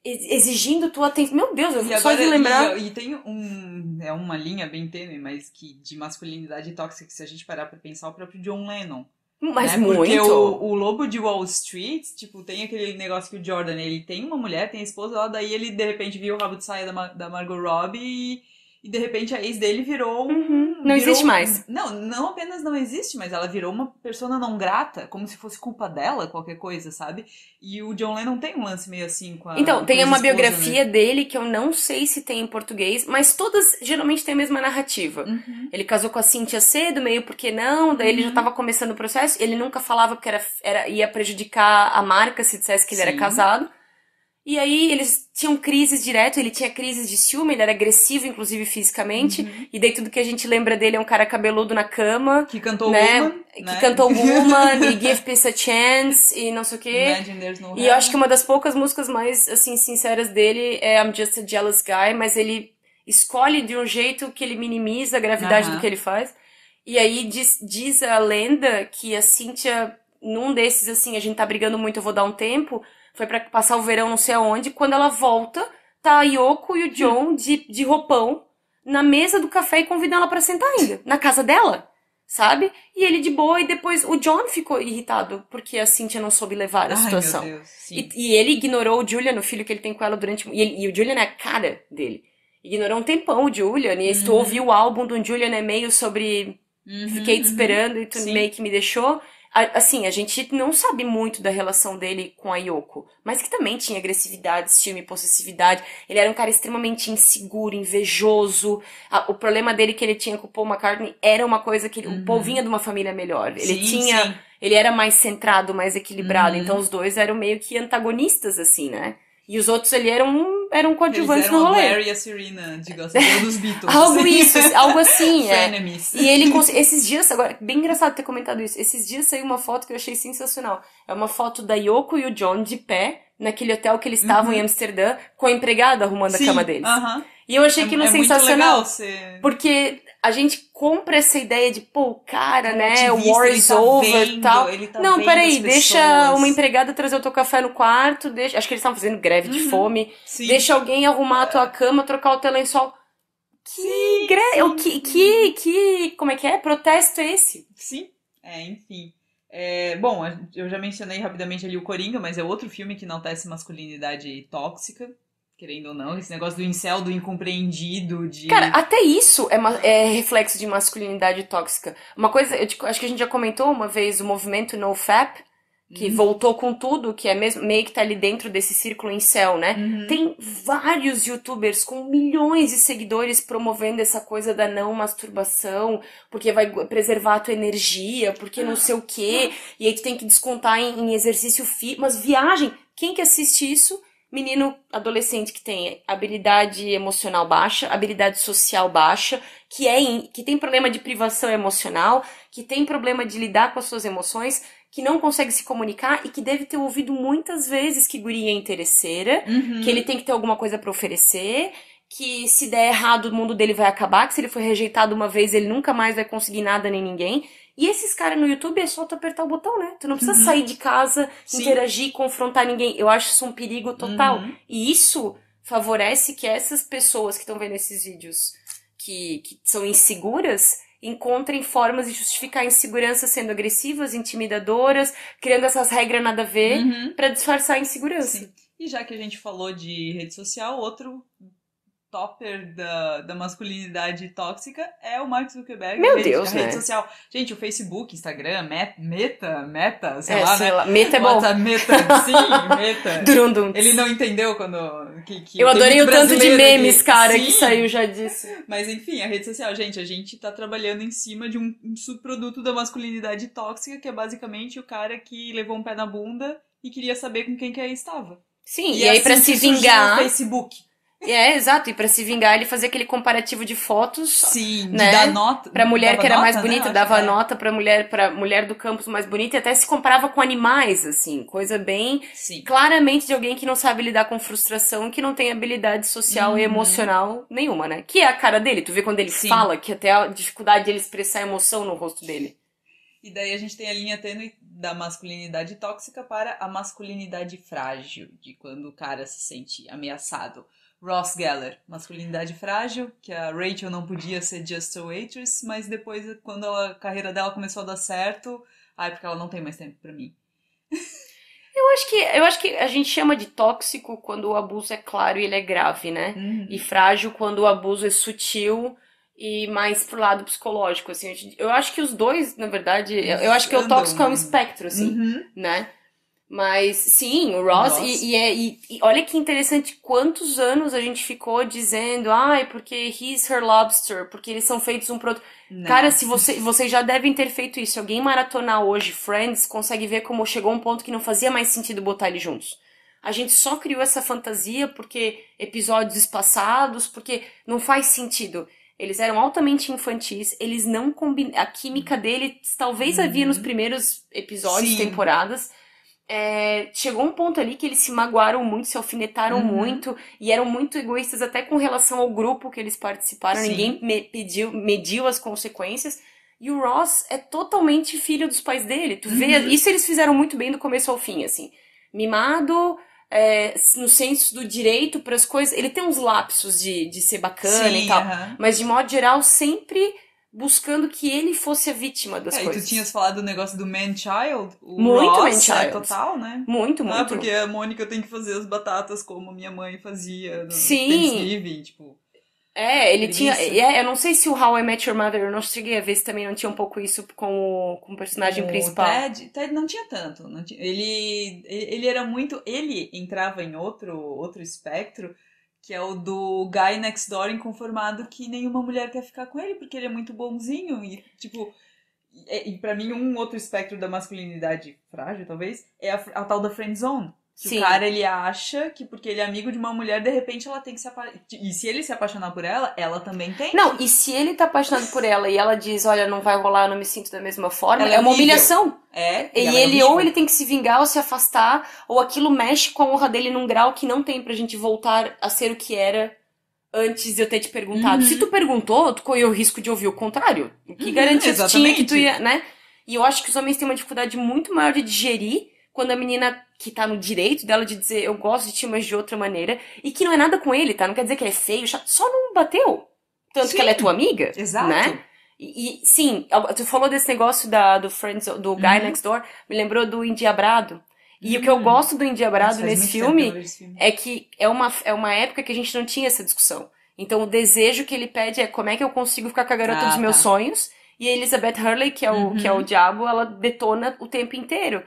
Exigindo tua atenção. Meu Deus, eu só de lembrar. E tem uma linha bem tênue, mas que de masculinidade tóxica, que se a gente parar pra pensar, o próprio John Lennon. Mas né? muito. Porque o Lobo de Wall Street, tipo, tem aquele negócio que o Jordan, ele tem uma mulher, tem a esposa lá, daí ele de repente viu o rabo de saia da Margot Robbie e de repente a ex dele virou Não existe mais. Não apenas não existe, mas ela virou uma persona não grata, como se fosse culpa dela, qualquer coisa, sabe? E o John Lennon tem um lance meio assim com a... Então, tem uma biografia né? dele que eu não sei se tem em português, mas todas geralmente têm a mesma narrativa. Ele casou com a Cynthia cedo, meio porque não, daí ele já tava começando o processo, ele nunca falava porque ia prejudicar a marca se dissesse que ele era casado. E aí eles tinham crises direto, ele tinha crises de ciúme, ele era agressivo, inclusive fisicamente, e daí tudo que a gente lembra dele é um cara cabeludo na cama. Que cantou né? Woman, Que né? cantou Woman, e Give Peace a Chance, e não sei o quê. Imagine There's No E eu acho que uma das poucas músicas mais, assim, sinceras dele é I'm Just a Jealous Guy, mas ele escolhe de um jeito que ele minimiza a gravidade do que ele faz. E aí diz a lenda que a Cynthia, num desses, assim, a gente tá brigando muito, eu vou dar um tempo... Foi pra passar o verão não sei aonde. Quando ela volta, tá a Yoko e o John de roupão na mesa do café e convidam ela pra sentar ainda. Na casa dela, sabe? E ele de boa. E depois o John ficou irritado porque a Cynthia não soube levar a situação. Meu Deus, sim. E ele ignorou o Julian, o filho que ele tem com ela durante... E o Julian é a cara dele. Ignorou um tempão o Julian. E se tu ouviu o álbum do Julian é meio sobre... Fiquei te esperando e tu meio que me deixou... Assim, a gente não sabe muito da relação dele com a Yoko, mas que também tinha agressividade, ciúme, possessividade. Ele era um cara extremamente inseguro, invejoso. O problema dele que ele tinha com o Paul McCartney era uma coisa que o Paul vinha de uma família melhor. Ele era mais centrado, mais equilibrado. Então os dois eram meio que antagonistas, assim, né? E os outros ali eram coadjuvantes no rolê. Eles eram a Blair e a Serena, dos Beatles. Algo assim, Frenemies. E ele, esses dias, agora, bem engraçado ter comentado isso, esses dias saiu uma foto que eu achei sensacional. É uma foto da Yoko e o John de pé, naquele hotel que eles estavam em Amsterdã, com a empregada arrumando a cama deles. E eu achei aquilo sensacional. Muito legal porque a gente compra essa ideia de, pô, o cara, né, o war is over e tal. Não, peraí, deixa uma empregada trazer o teu café no quarto, acho que eles estavam fazendo greve de fome, deixa alguém arrumar a tua cama, trocar o teu lençol. Como é que é? Protesto é esse? Sim, enfim. Bom, eu já mencionei rapidamente ali o Coringa, mas é outro filme que enaltece masculinidade tóxica, querendo ou não, esse negócio do incel, do incompreendido, de... Cara, até isso é reflexo de masculinidade tóxica. Uma coisa, acho que a gente já comentou uma vez, o movimento NoFap, que voltou com tudo, que é meio que tá ali dentro desse círculo incel, né? Tem vários youtubers com milhões de seguidores promovendo essa coisa da não masturbação, porque vai preservar a tua energia, porque não sei o quê, e aí tu tem que descontar em exercício físico. Mas viagem, quem que assiste isso? Menino adolescente que tem habilidade emocional baixa, habilidade social baixa, que tem problema de privação emocional, que tem problema de lidar com as suas emoções, que não consegue se comunicar e que deve ter ouvido muitas vezes que guria é interesseira, que ele tem que ter alguma coisa pra oferecer, que se der errado o mundo dele vai acabar, que se ele for rejeitado uma vez ele nunca mais vai conseguir nada nem ninguém. E esses caras no YouTube é só tu apertar o botão, né? Tu não precisa sair de casa, interagir, confrontar ninguém. Eu acho isso um perigo total. E isso favorece que essas pessoas que estão vendo esses vídeos que são inseguras encontrem formas de justificar a insegurança sendo agressivas, intimidadoras, criando essas regras nada a ver pra disfarçar a insegurança. Sim. E já que a gente falou de rede social, outro topper da masculinidade tóxica é o Mark Zuckerberg. Meu Deus, a rede social. Gente, o Facebook, Instagram, Meta, sei lá, né? Meta é bom. Meta. Durundum. Ele não entendeu quando... eu adorei o tanto de memes, cara, que saiu já disso. Mas enfim, a rede social, gente, a gente tá trabalhando em cima de um subproduto da masculinidade tóxica, que é basicamente o cara que levou um pé na bunda e queria saber com quem que aí estava. Sim, e aí pra se vingar... o Facebook. Exato, e pra se vingar ele fazia aquele comparativo de fotos. Sim, né? De dar nota. Pra mulher que era mais nota, bonita, né? dava nota pra mulher do campus mais bonita, e até se comparava com animais, assim, coisa bem claramente de alguém que não sabe lidar com frustração, que não tem habilidade social e emocional nenhuma, né? Que é a cara dele, tu vê quando ele fala, que até a dificuldade de ele expressar emoção no rosto dele. E daí a gente tem a linha tênue da masculinidade tóxica para a masculinidade frágil, de quando o cara se sente ameaçado. Ross Geller, masculinidade frágil, que a Rachel não podia ser just a waitress, mas depois, quando a carreira dela começou a dar certo, porque ela não tem mais tempo pra mim. Eu acho que a gente chama de tóxico quando o abuso é claro e ele é grave, né? E frágil quando o abuso é sutil e mais pro lado psicológico, assim. Eu acho que os dois, na verdade, eu acho que o tóxico é um espectro, assim, né? Mas, sim, o Ross, e olha que interessante quantos anos a gente ficou dizendo, porque he's her lobster, porque eles são feitos um pro outro. Cara, se vocês já devem ter feito isso. Se alguém maratonar hoje Friends, consegue ver como chegou um ponto que não fazia mais sentido botar eles juntos. A gente só criou essa fantasia porque episódios espaçados, porque não faz sentido. Eles eram altamente infantis, eles não combinam. A química deles talvez havia nos primeiros episódios, temporadas. Chegou um ponto ali que eles se magoaram muito, se alfinetaram muito e eram muito egoístas até com relação ao grupo que eles participaram. Ninguém mediu as consequências. E o Ross é totalmente filho dos pais dele. Tu vê, isso eles fizeram muito bem do começo ao fim, assim. Mimado, no senso do direito para as coisas. Ele tem uns lapsos de ser bacana e tal. Mas de modo geral, sempre buscando que ele fosse a vítima das coisas. E tu tinhas falado do negócio do man-child? Muito Ross man-child. Total, né? Muito. Porque a Mônica tem que fazer as batatas como minha mãe fazia no Sim. Thanksgiving, tipo... Ele tinha... eu não sei se o How I Met Your Mother, eu não cheguei a ver se também não tinha um pouco isso com o personagem principal. Ted não tinha tanto. Não tinha, ele era muito... Ele entrava em outro espectro, que é o do guy next door inconformado que nenhuma mulher quer ficar com ele, porque ele é muito bonzinho. E, tipo... E pra mim, um outro espectro da masculinidade frágil, talvez, é a tal da friend zone. Que Sim. o cara, ele acha que porque ele é amigo de uma mulher, de repente ela tem que se apaixonar. E se ele se apaixonar por ela também tem. Não, e se ele tá apaixonado por ela e ela diz, olha, não vai rolar, eu não me sinto da mesma forma, Ela é é uma horrível. humilhação. É, E ela é ele, horrível. ou ele tem que se vingar ou se afastar, ou aquilo mexe com a honra dele num grau que não tem pra gente voltar a ser o que era antes de eu ter te perguntado. Se tu perguntou, tu correu o risco de ouvir o contrário. O que garantia tu tinha que tu ia, né? E eu acho que os homens têm uma dificuldade muito maior de digerir quando a menina que tá no direito dela de dizer eu gosto de ti, mas de outra maneira, e que não é nada com ele, tá? Não quer dizer que ele é feio, chato, só não bateu. Tanto Sim, que ela é tua amiga, exato. né? E sim, tu falou desse negócio do Friends, do Guy Next Door, me lembrou do Endiabrado. E o que eu gosto do Endiabrado nesse filme é que é uma época que a gente não tinha essa discussão. Então o desejo que ele pede é como é que eu consigo ficar com a garota dos meus sonhos, e a Elizabeth Hurley, que é o diabo, ela detona o tempo inteiro.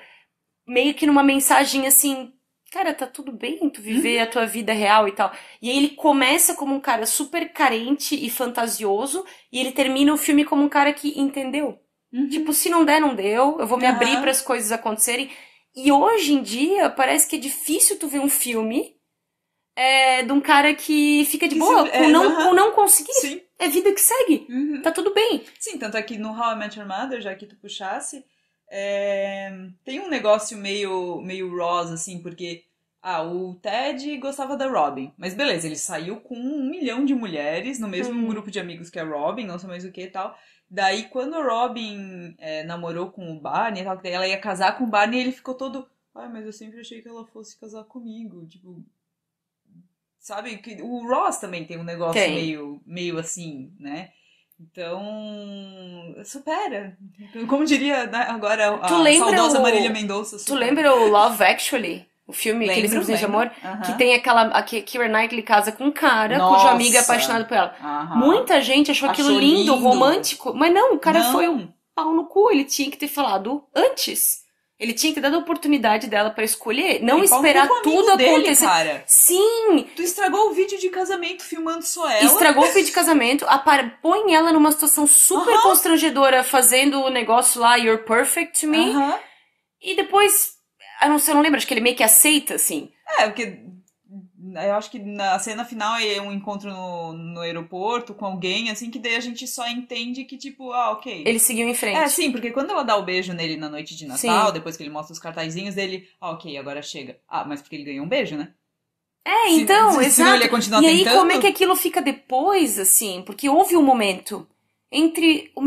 Meio que numa mensagem assim, cara, tá tudo bem tu viver a tua vida real e tal. E aí ele começa como um cara super carente e fantasioso, e ele termina o filme como um cara que entendeu. Tipo, se não der, não deu, eu vou me abrir para as coisas acontecerem. E hoje em dia, parece que é difícil tu ver um filme de um cara que fica de boa, com não conseguir. Sim. É vida que segue. Tá tudo bem. Sim, tanto é que no How I Met Your Mother, já que tu puxasse, tem um negócio meio Ross, assim, porque o Ted gostava da Robin, mas beleza, ele saiu com 1 milhão de mulheres no mesmo grupo de amigos que a Robin, não sei mais o que e tal. Daí, quando a Robin namorou com o Barney e tal, que ela ia casar com o Barney, ele ficou todo... Ai, mas eu sempre achei que ela fosse casar comigo, tipo... Sabe, que o Ross também tem um negócio meio assim, né? Então, supera. Como diria, né, agora a saudosa Marília Mendonça. Tu lembra o Love Actually? O filme, aquele Simples de Amor, que tem a Keira Knightley casa com um cara cujo amigo é apaixonado por ela. Muita gente achou aquilo lindo, romântico, mas não, o cara foi um pau no cu, ele tinha que ter falado antes. Ele tinha que ter dado a oportunidade dela pra escolher, não esperar tudo acontecer. Cara. Sim! Tu estragou o vídeo de casamento filmando só ela. Estragou o vídeo de casamento, põe ela numa situação super constrangedora fazendo o negócio lá, You're Perfect to Me. E depois, eu não lembro, acho que ele meio que aceita, assim. Porque eu acho que na cena final é um encontro no aeroporto com alguém, assim, que daí a gente só entende que, tipo, ok. Ele seguiu em frente. Sim, porque quando ela dá o beijo nele na noite de Natal, depois que ele mostra os cartazinhos dele, ok, agora chega. Mas porque ele ganhou um beijo, né? Então, exato. Senão ele ia continuar tentando. E aí, como é que aquilo fica depois, assim? Porque houve um momento entre o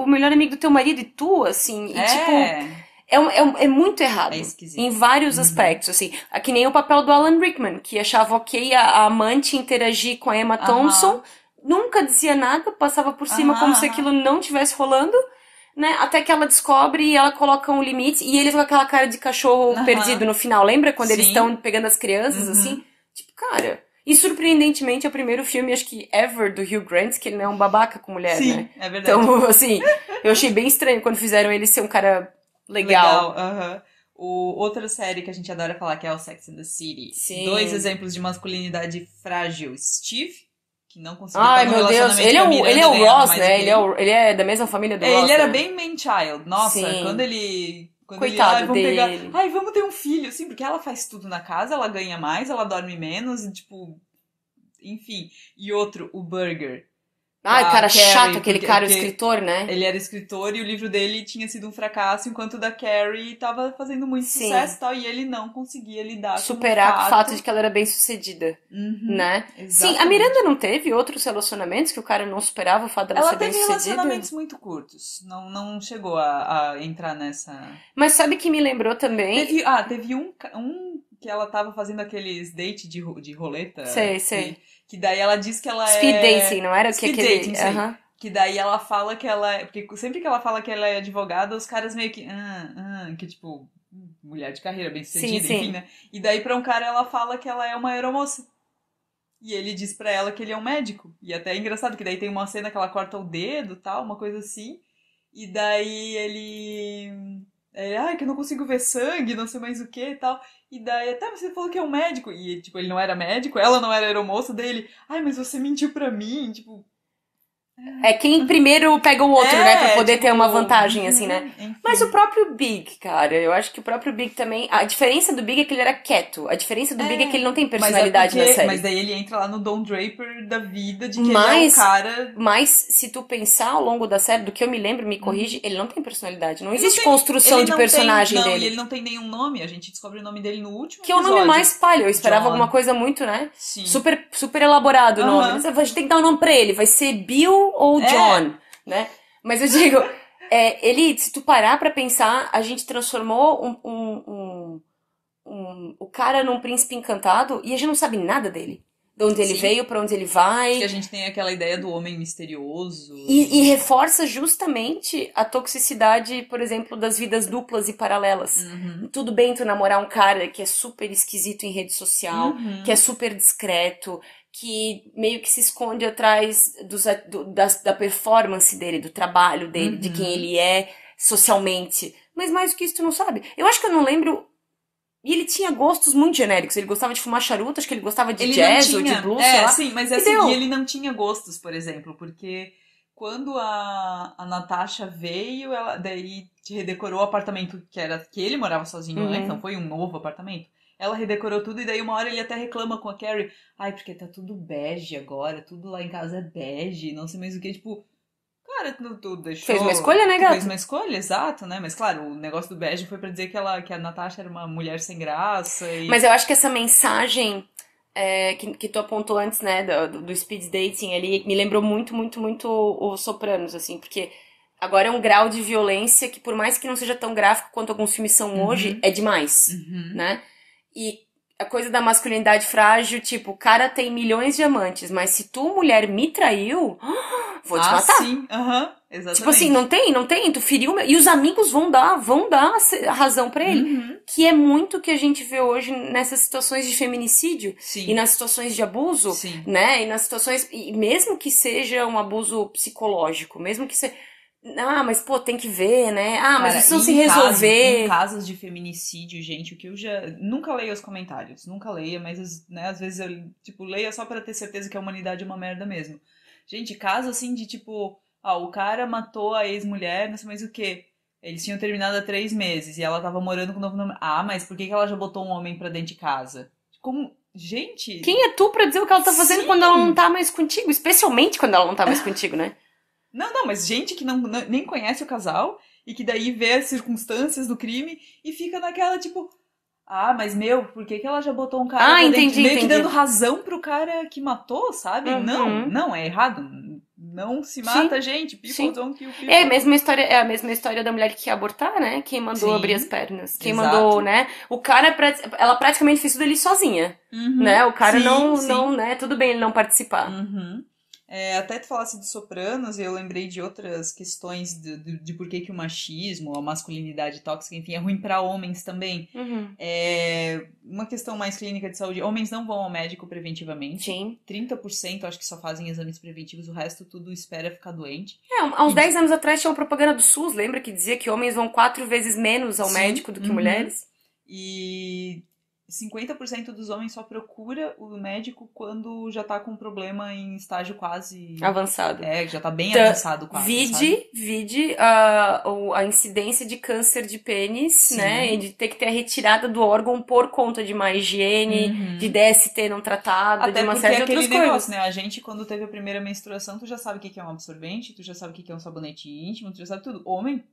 melhor amigo do teu marido e tu, assim, e tipo... É muito errado. É esquisito. Em vários aspectos, assim. É que nem o papel do Alan Rickman, que achava ok a amante interagir com a Emma Thompson, nunca dizia nada, passava por cima como se aquilo não tivesse rolando, né? Até que ela descobre e ela coloca um limite, e eles com aquela cara de cachorro perdido no final. Lembra quando eles estão pegando as crianças, assim? Tipo, cara... E surpreendentemente é o primeiro filme, acho que ever, do Hugh Grant, que ele não é um babaca com mulher, né? É verdade. Então, assim, eu achei bem estranho quando fizeram ele ser um cara... Legal. Outra série que a gente adora falar que é o Sex and the City. Sim. 2 exemplos de masculinidade frágil. Steve, que não conseguiu estar no relacionamento ele é o Ross, né? Ele é da mesma família do Ross. Ele era bem man child. Nossa, quando ele... Coitado dele. Vamos ter um filho. Sim, porque ela faz tudo na casa, ela ganha mais, ela dorme menos, e tipo... Enfim. E outro, o Burger. Cara chato, aquele cara, o escritor, né? Ele era escritor e o livro dele tinha sido um fracasso, enquanto o da Carrie tava fazendo muito sucesso e tal, e ele não conseguia lidar superar com o fato de que ela era bem sucedida, né? Exatamente. Sim, a Miranda não teve outros relacionamentos que o cara não superava o fato dela ser bem sucedida? Ela teve relacionamentos muito curtos, não chegou a entrar nessa... Mas sabe que me lembrou também? Teve um que ela tava fazendo aqueles dates de roleta. Sei. Que daí ela diz que ela Speed dating, não era? Speed dating, sim. Que daí ela fala que ela é... Porque sempre que ela fala que ela é advogada, os caras meio que... que tipo... Mulher de carreira, bem sucedida, enfim, né? E daí pra um cara ela fala que ela é uma aeromoça. E ele diz pra ela que ele é um médico. E até é engraçado que daí tem uma cena que ela corta o dedo, tal, uma coisa assim. E daí ele... que eu não consigo ver sangue, não sei mais o que e tal. E daí, até você falou que é um médico. E, tipo, ele não era médico, ela não era aeromoça dele. Mas você mentiu pra mim, tipo... É quem primeiro pega o outro, né? Pra poder ter uma vantagem, assim, né? Enfim. Mas o próprio Big, cara, eu acho que o próprio Big também... A diferença do Big é que ele era quieto. A diferença do Big é que ele não tem personalidade na série. Mas daí ele entra lá no Don Draper da vida, de que ele é o cara... Mas, se tu pensar ao longo da série, do que eu me lembro, me corrige, ele não tem personalidade. Não existe construção de personagem dele. E ele não tem nenhum nome, a gente descobre o nome dele no último que é o nome mais palha. Eu esperava John. alguma coisa muito, né? Sim. Super elaborado o nome. Mas a gente tem que dar um nome pra ele. Vai ser Bill ou John, né? Mas eu digo, ele, se tu parar pra pensar, a gente transformou o cara num príncipe encantado e a gente não sabe nada dele. De onde ele veio, pra onde ele vai. Que a gente tem aquela ideia do homem misterioso. E reforça justamente a toxicidade, por exemplo, das vidas duplas e paralelas. Tudo bem tu namorar um cara que é super esquisito em rede social, que é super discreto, que meio que se esconde atrás da performance dele, do trabalho dele, de quem ele é socialmente. Mas mais do que isso tu não sabe. Eu acho que eu não lembro... E ele tinha gostos muito genéricos. Ele gostava de fumar charuto, acho que ele gostava de jazz ou de blues, sei lá. Sim, mas assim, e ele não tinha gostos, por exemplo, porque quando a Natasha veio, ela daí redecorou o apartamento que ele morava sozinho, né? Então foi um novo apartamento. Ela redecorou tudo e daí uma hora ele até reclama com a Carrie. Ai, porque tá tudo bege agora, tudo lá em casa é bege, não sei mais o que, tipo... Cara, tu deixou... Fez uma escolha, né, gato? Fez uma escolha, exato, né? Mas claro, o negócio do bege foi pra dizer que a Natasha era uma mulher sem graça e... Mas eu acho que essa mensagem que tu apontou antes, né, do speed dating ali, me lembrou muito, muito, muito o Sopranos, assim, porque agora é um grau de violência que por mais que não seja tão gráfico quanto alguns filmes são hoje, é demais, né? E a coisa da masculinidade frágil, tipo, o cara tem milhões de amantes, mas se tu, mulher, me traiu, vou te matar. Sim, exatamente. Tipo assim, não tem, tu feriu... E os amigos vão dar a razão pra ele. Que é muito o que a gente vê hoje nessas situações de feminicídio. Sim. E nas situações de abuso, Sim. né? E nas situações... E mesmo que seja um abuso psicológico, mesmo que seja... Ah, mas pô, tem que ver, né? Ah, mas isso não se resolver. Em casos de feminicídio, gente, o que eu já... Nunca leio os comentários, nunca leia, mas né, às vezes eu, tipo, leia só pra ter certeza que a humanidade é uma merda mesmo. Gente, caso assim de, tipo... o cara matou a ex-mulher, não sei mais o quê. Eles tinham terminado há 3 meses e ela tava morando com o novo nome. Mas por que ela já botou um homem pra dentro de casa? Como... Gente... Quem é tu pra dizer o que ela tá fazendo quando ela não tá mais contigo? Especialmente quando ela não tá mais contigo, né? Não, mas gente que nem conhece o casal e que daí vê as circunstâncias do crime e fica naquela, tipo... mas por que ela já botou um cara pra dentro? Meio que dando razão pro cara que matou, sabe? Não, é errado. Não se mata, gente. People don't kill people. É a mesma história da mulher que ia abortar, né? Quem mandou abrir as pernas. Quem mandou, né? O cara, ela praticamente fez tudo ali sozinha. Né? O cara não, né? Tudo bem ele não participar. Até tu falasse de Sopranos, eu lembrei de outras questões de por que o machismo, a masculinidade tóxica, enfim, é ruim pra homens também. Uma questão mais clínica de saúde. Homens não vão ao médico preventivamente. Sim. 30% acho que só fazem exames preventivos, o resto tudo espera ficar doente. Há uns 10 anos atrás tinha uma propaganda do SUS, lembra? Que dizia que homens vão 4 vezes menos ao médico do que mulheres. E 50% dos homens só procura o médico quando já tá com um problema em estágio quase... avançado. Já tá bem avançado quase, Vide a incidência de câncer de pênis, né? E de ter que ter a retirada do órgão por conta de má higiene, de DST não tratado, de uma série de outras coisas. Negócio, né? A gente, quando teve a primeira menstruação, tu já sabe o que é um absorvente, tu já sabe o que é um sabonete íntimo, tu já sabe tudo. Homem...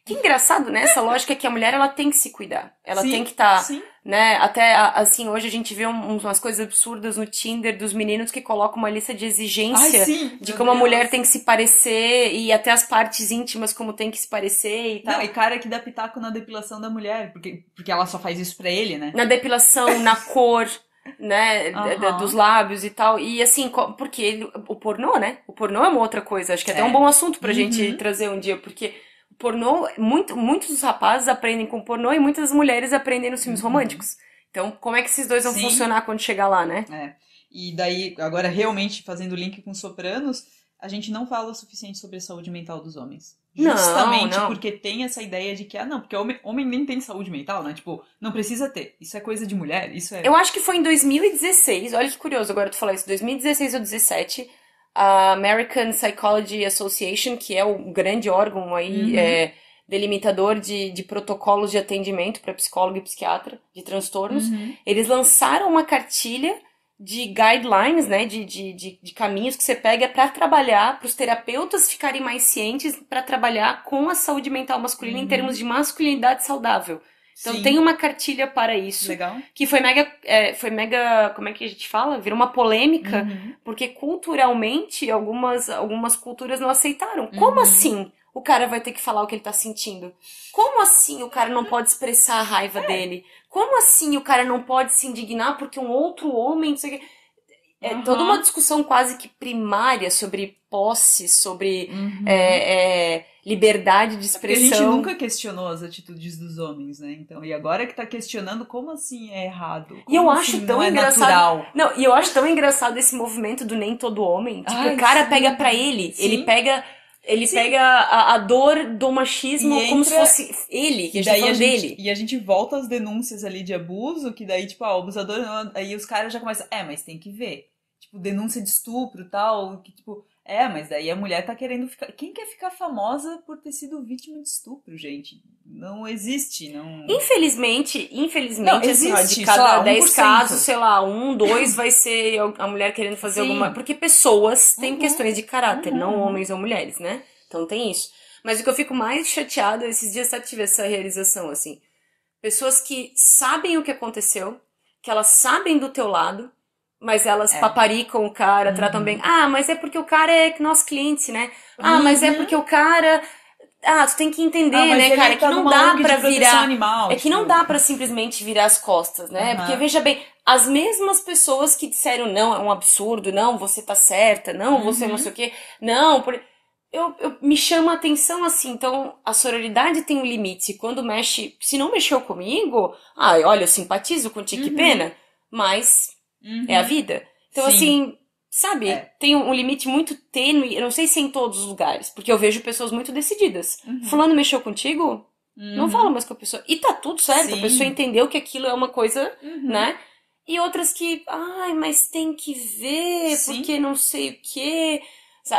Que engraçado, né? Essa lógica é que a mulher, ela tem que se cuidar. Ela tem que estar, né? Até, assim, hoje a gente vê umas coisas absurdas no Tinder dos meninos que colocam uma lista de exigência de como a mulher tem que se parecer e até as partes íntimas como tem que se parecer e tal. Não, e cara que dá pitaco na depilação da mulher, porque ela só faz isso pra ele, né? Na depilação, na cor... né, dos lábios e tal, e assim, porque o pornô, né? O pornô é uma outra coisa, acho que é até um bom assunto pra gente trazer um dia, porque... Pornô, muitos dos rapazes aprendem com pornô e muitas mulheres aprendem nos filmes românticos. Então, como é que esses dois vão funcionar quando chegar lá, né? E daí, agora realmente fazendo link com Sopranos, a gente não fala o suficiente sobre a saúde mental dos homens. Justamente porque tem essa ideia de que, porque homem nem tem saúde mental, né? Tipo, não precisa ter. Isso é coisa de mulher, isso é... Eu acho que foi em 2016, olha que curioso agora tu falar isso, 2016 ou 2017... a American Psychology Association, que é o grande órgão aí, delimitador de protocolos de atendimento para psicólogo e psiquiatra de transtornos, eles lançaram uma cartilha de guidelines, né, de caminhos que você pega para trabalhar, para os terapeutas ficarem mais cientes para trabalhar com a saúde mental masculina em termos de masculinidade saudável. Então tem uma cartilha para isso. Legal. Que foi mega, como é que a gente fala? Virou uma polêmica, porque culturalmente algumas culturas não aceitaram. Como assim o cara vai ter que falar o que ele tá sentindo? Como assim o cara não pode expressar a raiva dele? Como assim o cara não pode se indignar porque um outro homem, não sei o quê. É toda uma discussão quase que primária sobre posse, sobre liberdade de expressão. Porque a gente nunca questionou as atitudes dos homens, né? Então, e agora que tá questionando, como assim é errado? Como E eu assim acho tão não é engraçado. natural? Não, e eu acho tão engraçado esse movimento do nem todo homem. Tipo, Ai, o cara sim. pega pra ele. Sim. Ele Sim. pega a dor do machismo E como se entra- fosse ele, que a E gente tá daí falando dele. e a gente volta às denúncias ali de abuso, que daí, tipo, o abusador, aí os caras já começam, mas tem que ver. Tipo, denúncia de estupro e tal, que tipo, mas daí a mulher tá querendo ficar. Quem quer ficar famosa por ter sido vítima de estupro, gente? Não existe, não. Infelizmente, Não, assim, ó, existe, de sei lá, cada 10 1%. casos, sei lá, 2 vai ser a mulher querendo fazer Sim. alguma... Porque pessoas têm questões de caráter, não Uhum. homens ou mulheres, né? Então tem isso. Mas o que eu fico mais chateada, esses dias eu tive essa realização, assim. Pessoas que sabem o que aconteceu, que elas sabem do teu lado, mas elas paparicam o cara, tratam bem. Ah, mas é porque o cara é nosso cliente, né? Ah, mas é porque o cara... Ah, tu tem que entender, mas né, ele cara, que tá não numa dá ONG de pra proteção virar... animal, É que tipo. não dá pra simplesmente virar as costas, né? Aham. Porque, veja bem, as mesmas pessoas que disseram, não, é um absurdo, não, você tá certa, não, você não sei o quê, não... Eu me chama a atenção assim, então a sororidade tem um limite. Quando mexe, se não mexeu comigo, olha, eu simpatizo contigo, que pena, mas é a vida. Então, Sim. assim, sabe, tem um limite muito tênue, eu não sei se é em todos os lugares, porque eu vejo pessoas muito decididas. Fulano mexeu contigo? Não fala mais com a pessoa. E tá tudo certo, Sim. a pessoa entendeu que aquilo é uma coisa, né? E outras que, mas tem que ver, Sim. porque não sei o quê.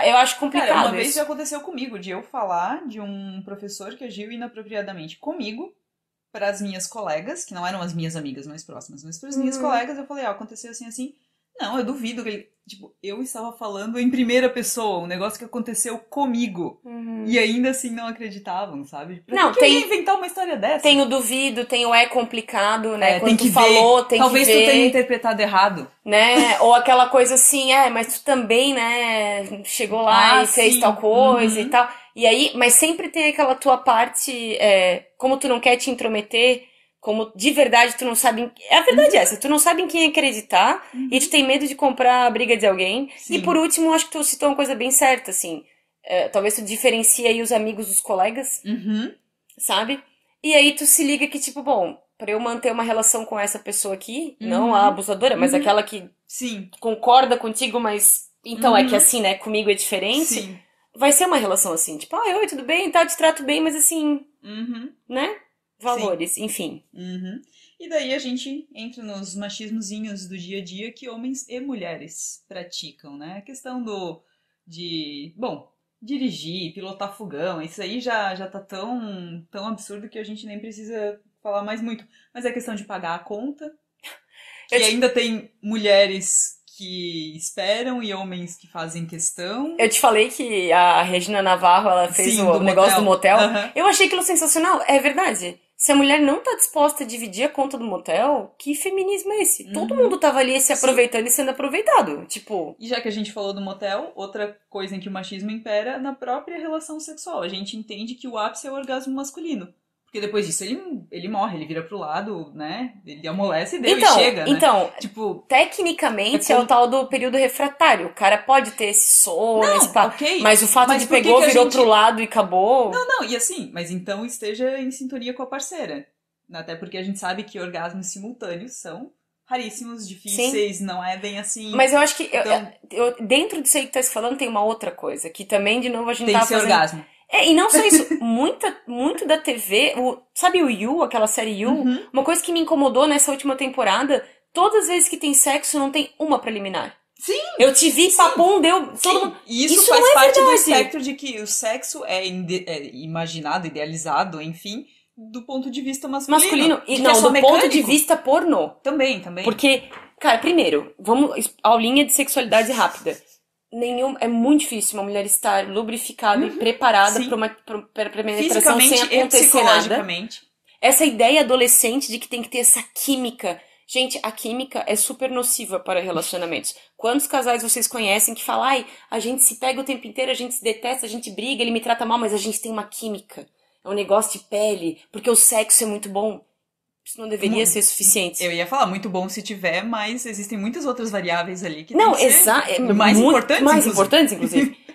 Eu acho complicado. Cara, uma vez isso. já aconteceu comigo, de eu falar de um professor que agiu inapropriadamente comigo para as minhas colegas, que não eram as minhas amigas mais próximas, mas para as minhas colegas, eu falei, aconteceu assim, assim. Não, eu duvido que ele... Tipo, eu estava falando em primeira pessoa, um negócio que aconteceu comigo. E ainda assim não acreditavam, sabe? Pra que eu ia inventar uma história dessa? Tem o duvido, tem o complicado, né? Quando tem que tu falou, ver. tem Talvez que ver. tu tenha interpretado errado. Né? Ou aquela coisa assim, mas tu também, né, chegou lá e fez sim. tal coisa e tal. E aí, mas sempre tem aquela tua parte, como tu não quer te intrometer, como de verdade tu não sabe... A verdade é essa, tu não sabe em quem acreditar e tu tem medo de comprar a briga de alguém. Sim. E por último, acho que tu citou uma coisa bem certa, assim. Talvez tu diferencie aí os amigos dos colegas, sabe? E aí tu se liga que, tipo, bom, pra eu manter uma relação com essa pessoa aqui, não a abusadora, mas aquela que concorda contigo, mas... Então, é que assim, né, comigo é diferente. Sim. Vai ser uma relação assim, tipo, oi, tudo bem, tá, te trato bem, mas assim, né? Valores, enfim. E daí a gente entra nos machismozinhos do dia a dia que homens e mulheres praticam, né? A questão bom, dirigir, pilotar fogão, isso aí já tá tão absurdo que a gente nem precisa falar mais muito. Mas é questão de pagar a conta, que ainda tem mulheres que esperam e homens que fazem questão. Eu te falei que a Regina Navarro, ela fez o negócio do motel. Eu achei aquilo sensacional, é verdade. Se a mulher não tá disposta a dividir a conta do motel, que feminismo é esse? Todo mundo tava ali se aproveitando e sendo aproveitado, tipo... E já que a gente falou do motel, outra coisa em que o machismo impera na própria relação sexual. A gente entende que o ápice é o orgasmo masculino. Porque depois disso ele morre, ele vira pro lado, né? Ele amolece e deu e chega, né? Então, tipo, tecnicamente é o tal do período refratário. O cara pode ter esse sono, esse pá, ok, mas o fato mas de por que pegou, que a virou gente- pro lado e acabou... Não, e assim, mas então esteja em sintonia com a parceira. Até porque a gente sabe que orgasmos simultâneos são raríssimos, difíceis, não é bem assim. Mas eu acho que Então- dentro disso aí que tá se falando tem uma outra coisa, que também, de novo, a gente tem tá que ser fazendo... orgasmo. E não só isso, muito da TV, sabe o You, aquela série You? Uma coisa que me incomodou nessa última temporada, todas as vezes que tem sexo não tem uma preliminar. Sim! Eu te vi, papum, deu... Todo mundo... E isso Isso faz não é parte do verdade. espectro de que o sexo é imaginado, idealizado, enfim, do ponto de vista masculino. E De que é não, só do ponto de mecânico. vista pornô. Também. Porque, cara, primeiro, vamos... Aulinha de sexualidade rápida. É muito difícil uma mulher estar lubrificada e preparada Sim. pra penetração sem Fisicamente e acontecer nada. psicologicamente. Essa ideia adolescente de que tem que ter essa química. Gente, a química é super nociva para relacionamentos. Quantos casais vocês conhecem que falam, ai, a gente se pega o tempo inteiro, a gente se detesta, a gente briga, ele me trata mal, mas a gente tem uma química. É um negócio de pele, porque o sexo é muito bom. Isso não deveria ser suficiente. Eu ia falar, muito bom se tiver, mas existem muitas outras variáveis ali que Não, tem que ser mais importantes, importantes, inclusive.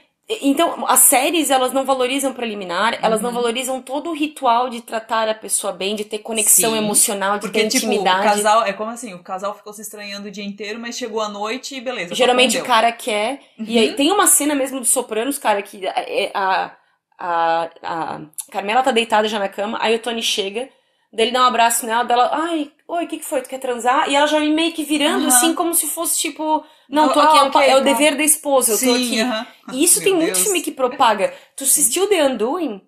Então, as séries, elas não valorizam preliminar, elas não valorizam todo o ritual de tratar a pessoa bem, de ter conexão emocional, de ter intimidade. O casal, é como assim, o casal ficou se estranhando o dia inteiro, mas chegou à noite e beleza. Geralmente o cara quer, e aí tem uma cena mesmo dos Sopranos, cara, que a Carmela tá deitada já na cama, aí o Tony chega, daí ele dá um abraço nela, dela, ai, oi, o que foi, tu quer transar? E ela já vem meio que virando, assim, como se fosse tipo... Não, tô aqui, é o dever da esposa, eu tô aqui. E isso tem muito filme que propaga. Tu assistiu The Undoing?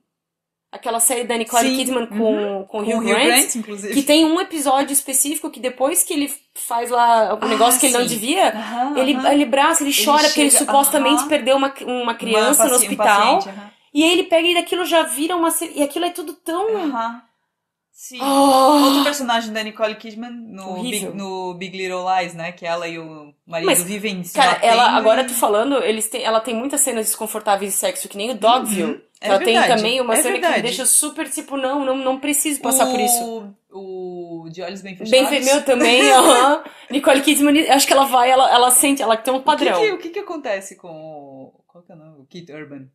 Aquela série da Nicole Kidman com o Hugh Grant, inclusive. Que tem um episódio específico que depois que ele faz lá o negócio que ele não devia, ele braça, ele chora porque ele supostamente perdeu uma criança no hospital. E aí ele pega e daquilo já vira uma... E aquilo é tudo tão... Sim. Outro personagem da Nicole Kidman no Big Little Lies, né? Que ela e o marido vivem se cara, batendo agora tu falando, ela tem muitas cenas desconfortáveis de sexo, que nem o Dogville. Ela tem também uma cena que me deixa super, tipo, não preciso passar por isso. O De Olhos Bem Fechados. Meu também, Nicole Kidman, acho que ela sente, ela tem um padrão. O que acontece com qual que é o nome? O Keith Urban.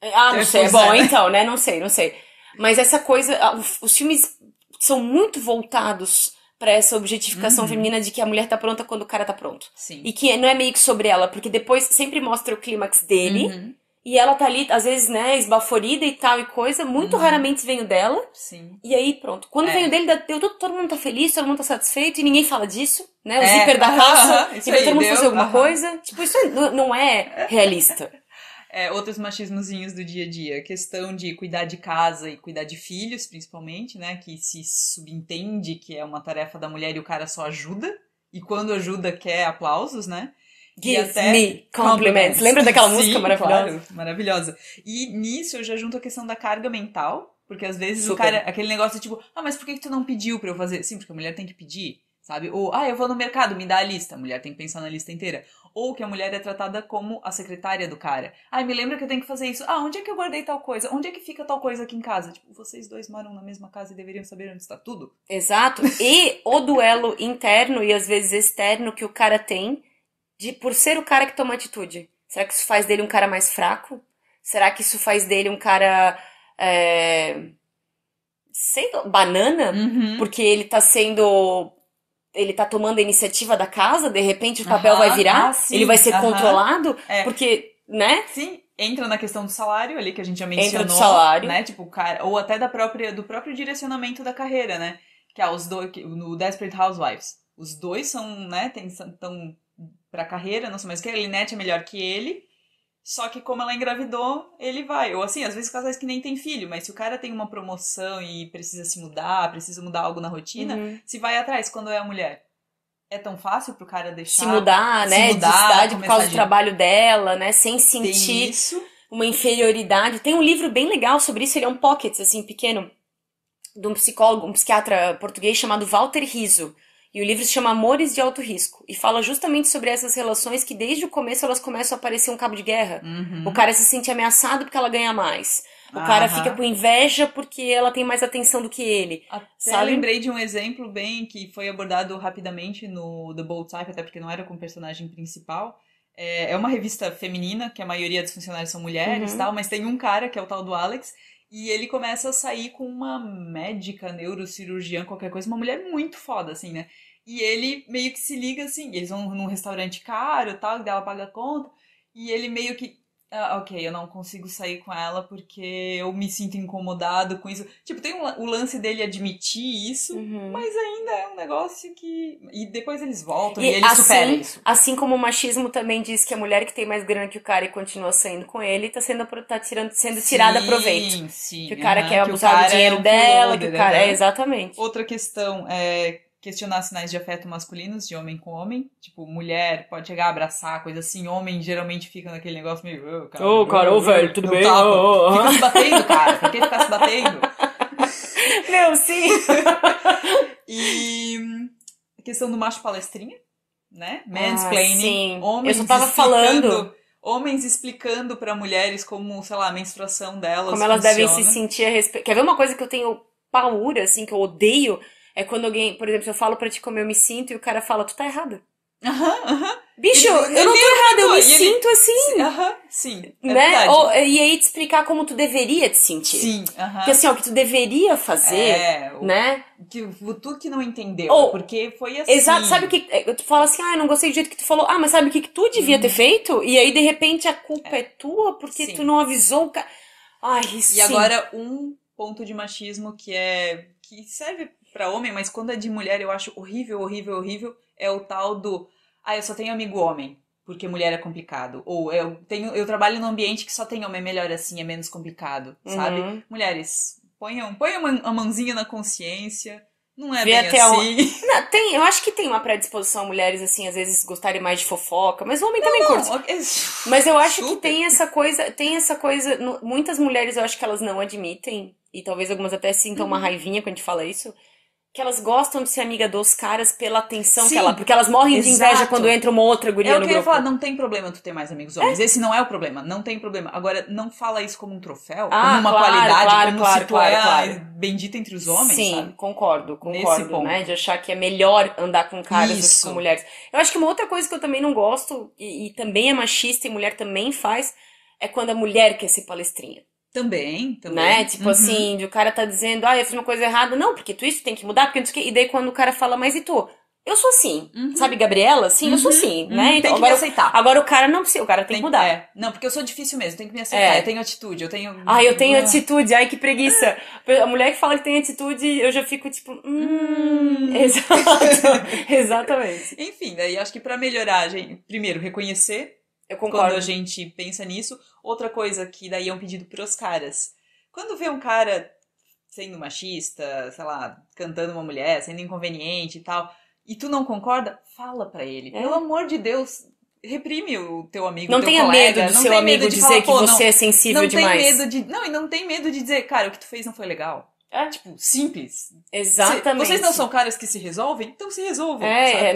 Não sei. Bom, então, né? Não sei. Mas essa coisa, os filmes são muito voltados pra essa objetificação feminina de que a mulher tá pronta quando o cara tá pronto. Sim. E que não é meio que sobre ela, porque depois sempre mostra o clímax dele, e ela tá ali, às vezes, né, esbaforida e tal e coisa, muito raramente vem o dela. Sim. E aí, pronto. Quando vem o dele, todo mundo tá feliz, todo mundo tá satisfeito, e ninguém fala disso, né? O zíper da calça, e vai todo mundo fazer alguma coisa. Tipo, isso não é realista. Outros machismozinhos do dia a dia. A questão de cuidar de casa e cuidar de filhos, principalmente, né? Que se subentende que é uma tarefa da mulher e o cara só ajuda. E quando ajuda, quer aplausos, né? Give me compliments. Lembra daquela música maravilhosa? Claro, maravilhosa. E nisso eu já junto a questão da carga mental. Porque às vezes o cara... Aquele negócio tipo... mas por que tu não pediu pra eu fazer? Sim, porque a mulher tem que pedir. Sabe? Ou, eu vou no mercado, me dá a lista. A mulher tem que pensar na lista inteira. Ou que a mulher é tratada como a secretária do cara. Me lembra que eu tenho que fazer isso. Onde é que eu guardei tal coisa? Onde é que fica tal coisa aqui em casa? Tipo, vocês dois moram na mesma casa e deveriam saber onde está tudo. Exato. E o duelo interno e às vezes externo que o cara tem por ser o cara que toma atitude. Será que isso faz dele um cara mais fraco? Será que isso faz dele um cara... sei lá, banana? Porque ele tá sendo... Ele tá tomando a iniciativa da casa, de repente o papel vai virar, ele vai ser controlado, porque, né? Sim, entra na questão do salário ali, que a gente já mencionou. Entra do salário. Né? Tipo, o cara, ou até do próprio direcionamento da carreira, né? Que os dois, no Desperate Housewives, os dois são, né, estão pra carreira, não sei mais o que, a Lynette é melhor que ele, só que como ela engravidou, ele vai. Ou assim, às vezes casais que nem tem filho, mas se o cara tem uma promoção e precisa se mudar, precisa mudar algo na rotina, se vai atrás quando é a mulher. É tão fácil pro cara deixar... Se mudar, né? De cidade por causa do trabalho dela, né? Sem sentir uma inferioridade. Tem um livro bem legal sobre isso, ele é um pocket, assim, pequeno, de um psicólogo, um psiquiatra português chamado Walter Rizzo. E o livro se chama Amores de Alto Risco. E fala justamente sobre essas relações que desde o começo elas começam a parecer um cabo de guerra. O cara se sente ameaçado porque ela ganha mais. O cara fica com inveja porque ela tem mais atenção do que ele. Até lembrei de um exemplo bem que foi abordado rapidamente no The Bold Type, até porque não era com o personagem principal. É uma revista feminina, que a maioria dos funcionários são mulheres e tal, mas tem um cara, que é o tal do Alex, e ele começa a sair com uma médica, neurocirurgiã, qualquer coisa, uma mulher muito foda, assim, né? E ele meio que se liga, assim, eles vão num restaurante caro e tal, e ela paga a conta, e ele meio que... Ok, eu não consigo sair com ela porque eu me sinto incomodado com isso. Tipo, tem o lance dele admitir isso, mas ainda é um negócio que... E depois eles voltam e ele supera isso. Assim como o machismo também diz que a mulher que tem mais grana que o cara e continua saindo com ele, tá sendo tirada a proveito. Sim, que o cara quer abusar do dinheiro dela, que o cara... É, exatamente. Outra questão é... questionar sinais de afeto masculinos, de homem com homem. Tipo, mulher pode chegar a abraçar, coisa assim. Homem geralmente fica naquele negócio meio... velho, tudo bem? Fica se batendo, cara. Por que ficar se batendo? Meu, sim. E a questão do macho palestrinha, né? Mansplaining. Sim. Homens eu só tava falando... Homens explicando pra mulheres como, sei lá, a menstruação delas como elas funciona. devem se sentir a respeito. Quer ver uma coisa que eu tenho paura, assim, que eu odeio? É quando alguém, por exemplo, se eu falo pra ti como eu me sinto e o cara fala, tu tá errada. Bicho, eu não tô errada, eu me sinto assim. Sim, né? E aí te explicar como tu deveria te sentir. Sim, que assim, ó, o que tu deveria fazer, né? Que tu que não entendeu, porque foi assim. Exato, sabe o que... Tu fala assim, eu não gostei do jeito que tu falou. mas sabe o que tu devia ter feito? E aí, de repente, a culpa é tua porque tu não avisou o cara. E agora, um ponto de machismo que serve pra homem, mas quando é de mulher eu acho horrível, é o tal do... eu só tenho amigo homem, porque mulher é complicado. Ou eu trabalho num ambiente que só tem homem, é melhor assim, é menos complicado, sabe? Mulheres, ponham uma mãozinha na consciência, não é bem assim. Não, eu acho que tem uma predisposição a mulheres, assim, às vezes gostarem mais de fofoca, mas o homem também curte. Mas eu acho que tem essa coisa, muitas mulheres eu acho que elas não admitem, e talvez algumas até sintam uma raivinha quando a gente fala isso, que elas gostam de ser amiga dos caras pela atenção que ela... Porque elas morrem de inveja quando entra uma outra guria no grupo. Eu queria falar, não tem problema tu ter mais amigos homens. Esse não é o problema, não tem problema. Agora, não fala isso como um troféu, como uma qualidade, como se tu é bendita entre os homens, sim, sabe? Concordo, né? De achar que é melhor andar com caras do que com mulheres. Eu acho que uma outra coisa que eu também não gosto, e também é machista e mulher também faz, é quando a mulher quer ser palestrinha. Também. Né? Tipo assim, o cara tá dizendo, eu fiz uma coisa errada. Não, porque isso tem que mudar, porque não sei o quê. E daí quando o cara fala, mas e tu? Eu sou assim. Sabe, Gabriela? Sim, eu sou assim, né? Então, tem que me aceitar. Agora o cara não precisa, o cara tem que mudar. Não, porque eu sou difícil mesmo, tem que me aceitar. Eu tenho atitude, eu tenho... eu tenho atitude, que preguiça. A mulher que fala que tem atitude, eu já fico tipo, Exatamente. Enfim, daí acho que pra melhorar, a gente, primeiro, reconhecer. Eu concordo. Quando a gente pensa nisso. Outra coisa que daí é um pedido pros caras. Quando vê um cara sendo machista, sei lá, cantando uma mulher, sendo inconveniente e tal, e tu não concorda, fala pra ele. Pelo amor de Deus, reprime o teu amigo, não teu tenha colega. Medo do seu amigo dizer falar, que você é sensível demais. E não tem medo de dizer, cara, o que tu fez não foi legal. Tipo, simples. Exatamente. Vocês não são caras que se resolvem? Então se resolvam.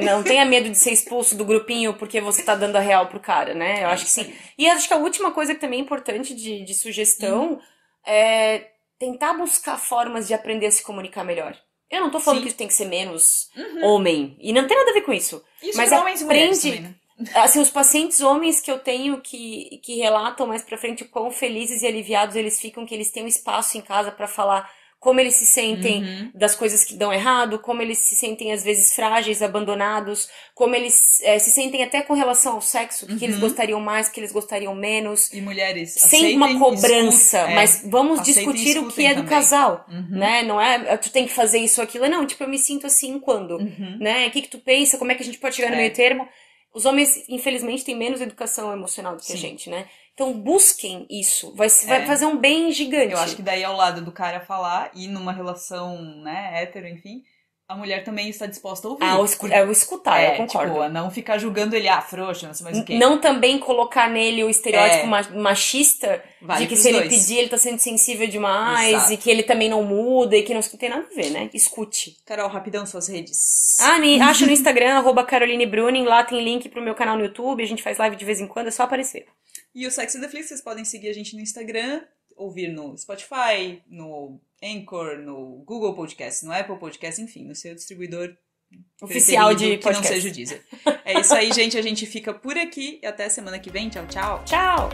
Não tenha medo de ser expulso do grupinho porque você tá dando a real pro cara, né? Eu acho que sim. E acho que a última coisa que também é importante de sugestão é tentar buscar formas de aprender a se comunicar melhor. Eu não tô falando que isso tem que ser menos homem. E não tem nada a ver com isso. Mas homens e mulheres também, né? Assim, os pacientes homens que eu tenho que relatam mais pra frente o quão felizes e aliviados eles ficam, que eles têm um espaço em casa pra falar como eles se sentem das coisas que dão errado, como eles se sentem às vezes frágeis, abandonados, como eles se sentem até com relação ao sexo, o que eles gostariam mais, o que eles gostariam menos. E mulheres, sem uma cobrança, mas vamos discutir o que é do casal, né? Não é, tu tem que fazer isso ou aquilo, não, tipo, eu me sinto assim quando, né? O que tu pensa, como é que a gente pode chegar no meio termo? Os homens, infelizmente, têm menos educação emocional do que a gente, né? Então, busquem isso. Vai fazer um bem gigante. Eu acho que daí, ao lado do cara falar, e numa relação, né, hétero, enfim, a mulher também está disposta a ouvir. O escutar, eu concordo. Tipo, a não ficar julgando ele, frouxo, não sei mais o quê. Não também colocar nele o estereótipo machista de que se ele pedir, ele tá sendo sensível demais, e que ele também não muda, e que não tem nada a ver, né? Escute. Carol, rapidão, suas redes. Acha no Instagram, @CarolineBruning, lá tem link pro meu canal no YouTube, a gente faz live de vez em quando, é só aparecer. E o Sex and the Flix, vocês podem seguir a gente no Instagram, ouvir no Spotify, no Anchor, no Google Podcast, no Apple Podcast, enfim, no seu distribuidor oficial de podcast. Que não seja o Deezer. É isso aí, gente. A gente fica por aqui e até semana que vem. Tchau, tchau. Tchau!